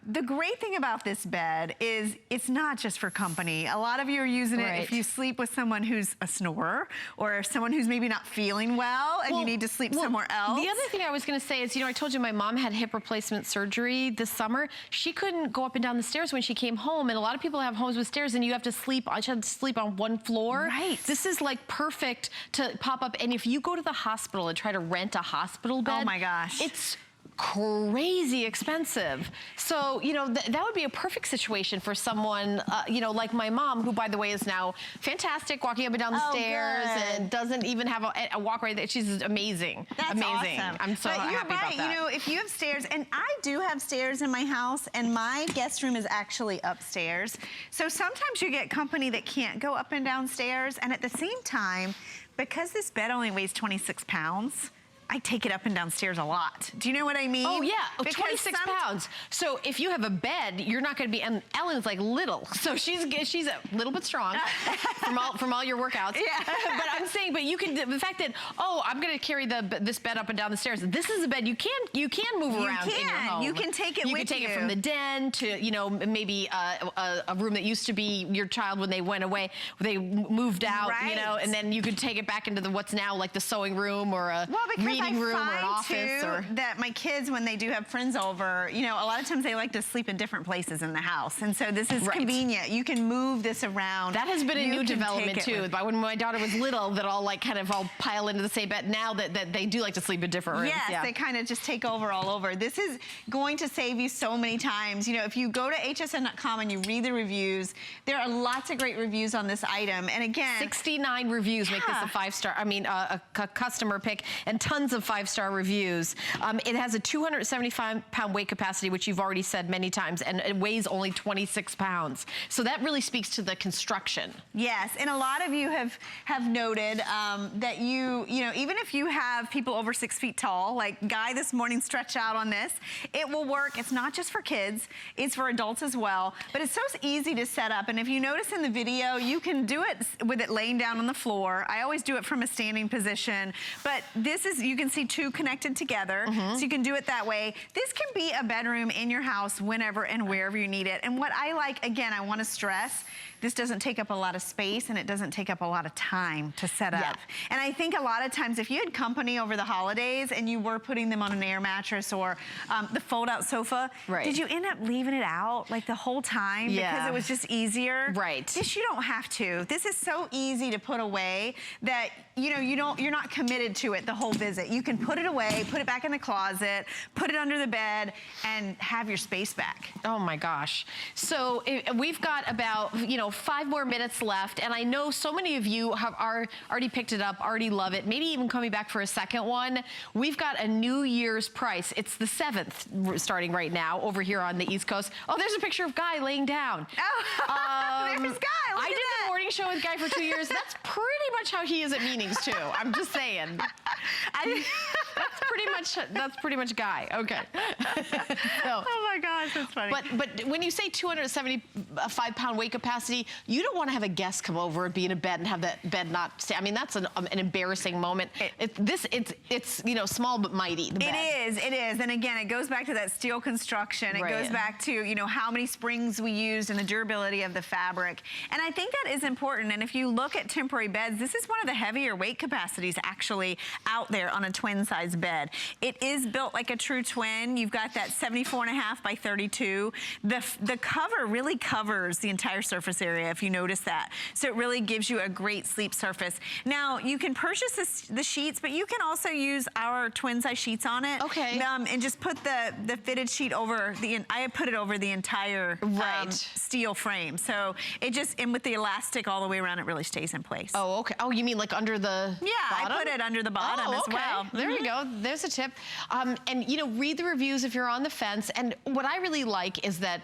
the great thing about this bed is it's not just for company. A lot of you are using it if you sleep with someone who's a snorer or someone who's maybe not feeling well and you need to sleep somewhere else. The other thing I was going to say is, you know, I told you my mom had hip replacement surgery this summer. She couldn't go up and down the stairs when she came home, and a lot of people have homes with stairs and you have to sleep, she had to sleep on one floor. Right. This is like perfect to pop up, and if you go to the hospital and try to rent a hospital bed, oh my gosh, it's crazy expensive. So, you know, that would be a perfect situation for someone, you know, like my mom, who, by the way, is now fantastic, walking up and down the stairs and doesn't even have a walkway. She's amazing. That's amazing. Awesome. I'm so happy about that. You know, if you have stairs, and I do have stairs in my house, and my guest room is actually upstairs. So sometimes you get company that can't go up and down stairs, and at the same time, because this bed only weighs 26 pounds, I take it up and downstairs a lot. Do you know what I mean? Oh, yeah. 26 pounds. So if you have a bed, you're not going to be, and Ellen's like little, so she's a little bit strong from all your workouts. Yeah. But I'm saying, but you can, the fact that, oh, I'm going to carry this bed up and down the stairs. This is a bed you can move around in your home. You can take it with you. You can take it from the den to, you know, maybe a room that used to be your child when they went away, they moved out, you know, and then you could take it back into what's now like the sewing room or a reading room or an office. That my kids, when they do have friends over, you know, a lot of times they like to sleep in different places in the house, and so this is convenient. You can move this around. That has been a new development too. But when my daughter was little, that all like kind of all pile into the same bed. Now that they do like to sleep in different rooms. Yes, they kind of just take over all over. This is going to save you so many times. You know, if you go to hsn.com and you read the reviews, there are lots of great reviews on this item. And again, 69 reviews make this a 5-star. I mean, a customer pick, and tons of 5-star reviews. It has a 275-pound weight capacity, which you've already said many times, and it weighs only 26 pounds. So that really speaks to the construction. Yes, and a lot of you have noted that you know, even if you have people over 6 feet tall, like Guy this morning stretched out on this, it will work. It's not just for kids, it's for adults as well, but it's so easy to set up. And if you notice in the video, you can do it with it laying down on the floor. I always do it from a standing position, but this is, you you can see two connected together. So you can do it that way. This can be a bedroom in your house whenever and wherever you need it. And what I like, again, I want to stress, this doesn't take up a lot of space and it doesn't take up a lot of time to set up. And I think a lot of times if you had company over the holidays and you were putting them on an air mattress or the fold-out sofa, did you end up leaving it out like the whole time because it was just easier? This you don't have to. This is so easy to put away that you're not committed to it the whole visit. You can put it away, put it back in the closet, put it under the bed, and have your space back. Oh my gosh. So we've got about 5 more minutes left, and I know so many of you have already picked it up, already love it, maybe even coming back for a second one. We've got a New Year's price. It's the 7th starting right now over here on the East Coast. Oh, there's a picture of Guy laying down. Oh, there's Guy. I did the morning show with Guy for 2 years. That's pretty much how he is at meetings too. I'm just saying. That's pretty much Guy. Okay. Oh my gosh, that's funny. But when you say 275-pound weight capacity, you don't want to have a guest come over and be in a bed and have that bed not stay. I mean, that's an embarrassing moment. It's small but mighty. It is. And again, it goes back to that steel construction. It goes back to how many springs we used and the durability of the fabric. And I think that is important. And if you look at temporary beds, this is one of the heavier weight capacities actually out there on a twin size bed. It is built like a true twin. You've got that 74.5 by 32. The cover really covers the entire surface area, if you notice that. So it really gives you a great sleep surface. Now, you can purchase the sheets, but you can also use our twin size sheets on it. Okay. And just put the fitted sheet over I put it over the entire steel frame. So it just, and with the elastic all the way around, it really stays in place. Oh, okay. Oh, you mean like under the bottom? I put it under the bottom as well. There you go. There's a tip. And read the reviews if you're on the fence. And what I really like is that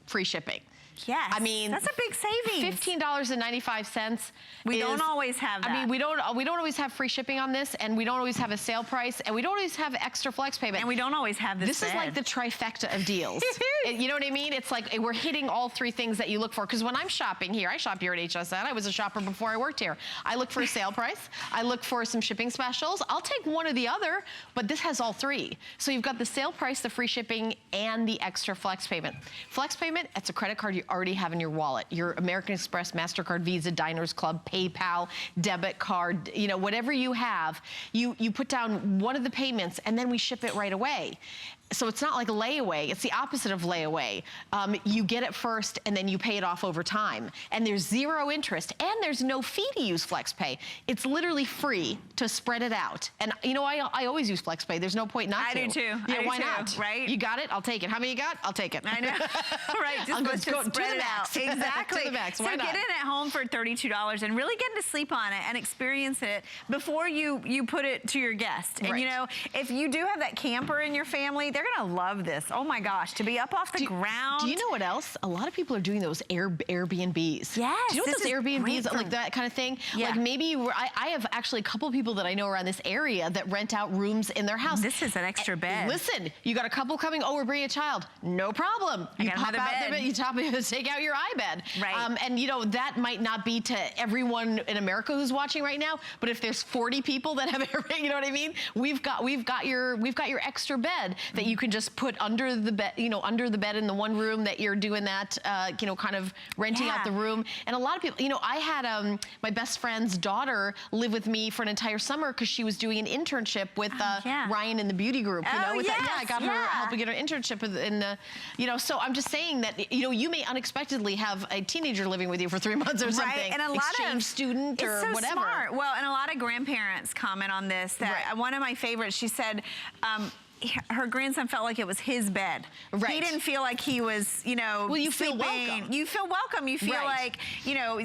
free shipping. Yes. I mean, that's a big savings. $15.95. We don't always have that. I mean, we don't always have free shipping on this, and we don't always have a sale price, and we don't always have extra flex payment. And we don't always have this is like the trifecta of deals. You know what I mean? It's like we're hitting all three things that you look for. Because when I'm shopping here, I shop here at HSN. I was a shopper before I worked here. I look for a sale price. I look for some shipping specials. I'll take one or the other, but this has all three. So you've got the sale price, the free shipping, and the extra flex payment. Flex payment, it's a credit card you already have in your wallet. Your American Express, MasterCard, Visa, Diners Club, PayPal, debit card, whatever you have, you put down one of the payments and then we ship it right away. So it's not like a layaway. It's the opposite of layaway. You get it first and then you pay it off over time. And there's 0 interest and there's no fee to use FlexPay. It's literally free to spread it out. And I always use FlexPay. There's no point not to. I do too. Yeah, why not? Right? You got it? I'll take it. How many you got? I'll take it. I know. Right. Just go spread it out. Exactly. To the max. So Why not? get it at home for $32 and really get to sleep on it and experience it before you put it to your guest. And if you do have that camper in your family, they're gonna love this. Oh my gosh, to be up off the ground. Do you know what else? A lot of people are doing those Airbnbs. Yes. Do you know what those Airbnbs, like that kind of thing? Yeah. Like maybe I have actually a couple people that I know around this area that rent out rooms in their house. This is an extra bed. Listen, you got a couple coming, oh, we're bringing a child. No problem. You pop out there, you take out your iBed. Right. And that might not be to everyone in America who's watching right now, but if there's 40 people that have Airbnb, you know what I mean? We've got your extra bed that you can just put under the bed, under the bed in the one room that you're doing that, kind of renting out the room. And a lot of people, I had my best friend's daughter live with me for an entire summer because she was doing an internship with Ryan in the beauty group. I got her helping get her internship in the, so I'm just saying that, you may unexpectedly have a teenager living with you for 3 months or something. And a lot exchange student or so whatever. Smart. Well, and a lot of grandparents comment on this. That one of my favorites, she said, her grandson felt like it was his bed. Right. He didn't feel like he was, well, you sleeping. feel welcome. You feel welcome. You feel like,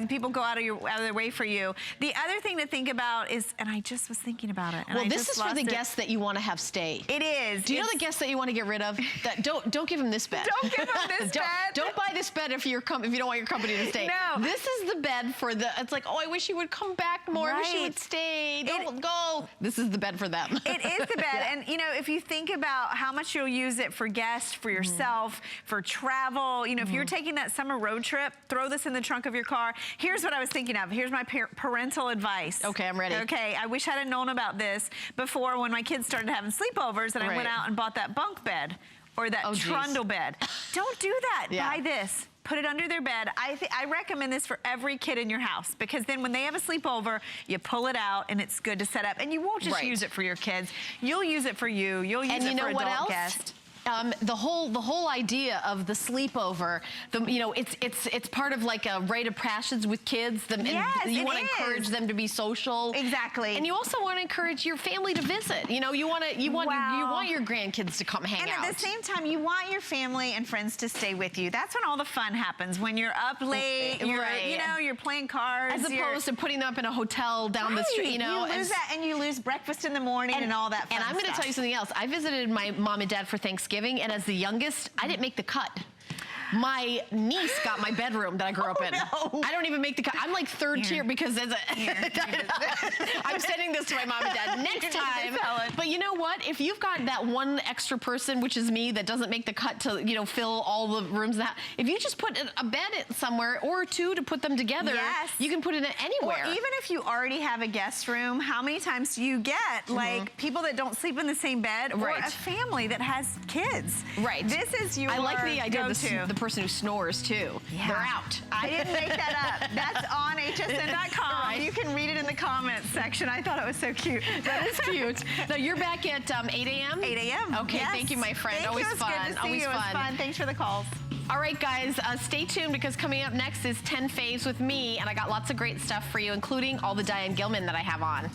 people go out of their way for you. The other thing to think about is, and I just was thinking about it. And well, this is for the guests that you want to have stay. It is. Do you know the guests that you want to get rid of? That don't give them this bed. Don't give them this bed. Don't buy this bed if you don't want your company to stay. No. This is the bed for it's like, oh, I wish you would come back more. I wish you would stay. Don't go. This is the bed for them. It is the bed. And, if you think think about how much you'll use it for guests, for yourself, for travel. You know, if you're taking that summer road trip, throw this in the trunk of your car. Here's what I was thinking of. Here's my parental advice. Okay, I'm ready. Okay, I wish I had known about this before when my kids started having sleepovers and I went out and bought that bunk bed or that trundle bed. Don't do that. Buy this. Put it under their bed. I recommend this for every kid in your house because then when they have a sleepover, you pull it out and it's good to set up. And you won't just use it for your kids. You'll use it for you. You'll use it for adult guests. The whole idea of the sleepover, you know, it's part of like a rite of passage with kids. Yes, you want to encourage them to be social. Exactly. And you also want to encourage your family to visit. You know, you want your grandkids to come hang out. And at the same time, you want your family and friends to stay with you. That's when all the fun happens. When you're up late, you know, you're playing cards. As opposed to putting them up in a hotel down the street, you know. You lose that and you lose breakfast in the morning and all that fun And I'm going to tell you something else. I visited my mom and dad for Thanksgiving. And as the youngest, I didn't make the cut. My niece got my bedroom that I grew up in. No. I don't even make the cut. I'm like third tier because as I'm sending this to my mom and dad next time. But you know what? If you've got that one extra person, which is me, that doesn't make the cut to, you know, fill all the rooms, if you just put a bed somewhere or two to put them together, you can put it anywhere. Or even if you already have a guest room, how many times do you get like people that don't sleep in the same bed or a family that has kids? Right. This is your I like the idea of the person who snores too. Yeah. They're out. I didn't make that up. That's on hsn.com. You can read it in the comments section. I thought it was so cute. That is cute. Now you're back at 8 a.m.? 8 a.m. Okay, thank you, my friend. Always fun. Good to see you. It was fun. Thanks for the calls. All right, guys, stay tuned because coming up next is 10 Faves with me, and I got lots of great stuff for you, including all the Diane Gilman that I have on.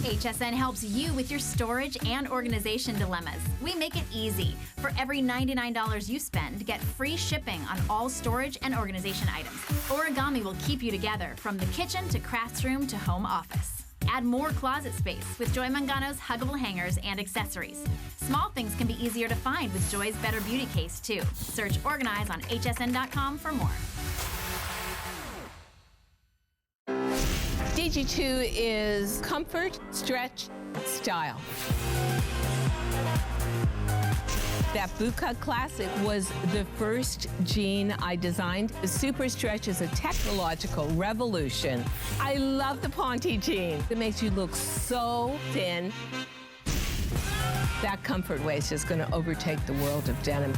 HSN helps you with your storage and organization dilemmas. We make it easy. For every $99 you spend, get free shipping on all storage and organization items. Origami will keep you together from the kitchen to crafts room to home office. Add more closet space with Joy Mangano's huggable hangers and accessories. Small things can be easier to find with Joy's Better Beauty case, too. Search Organize on hsn.com for more. DG2 is comfort, stretch, style. That bootcut classic was the first jean I designed. The Super Stretch is a technological revolution. I love the Ponte jean. It makes you look so thin. That comfort waist is going to overtake the world of denim.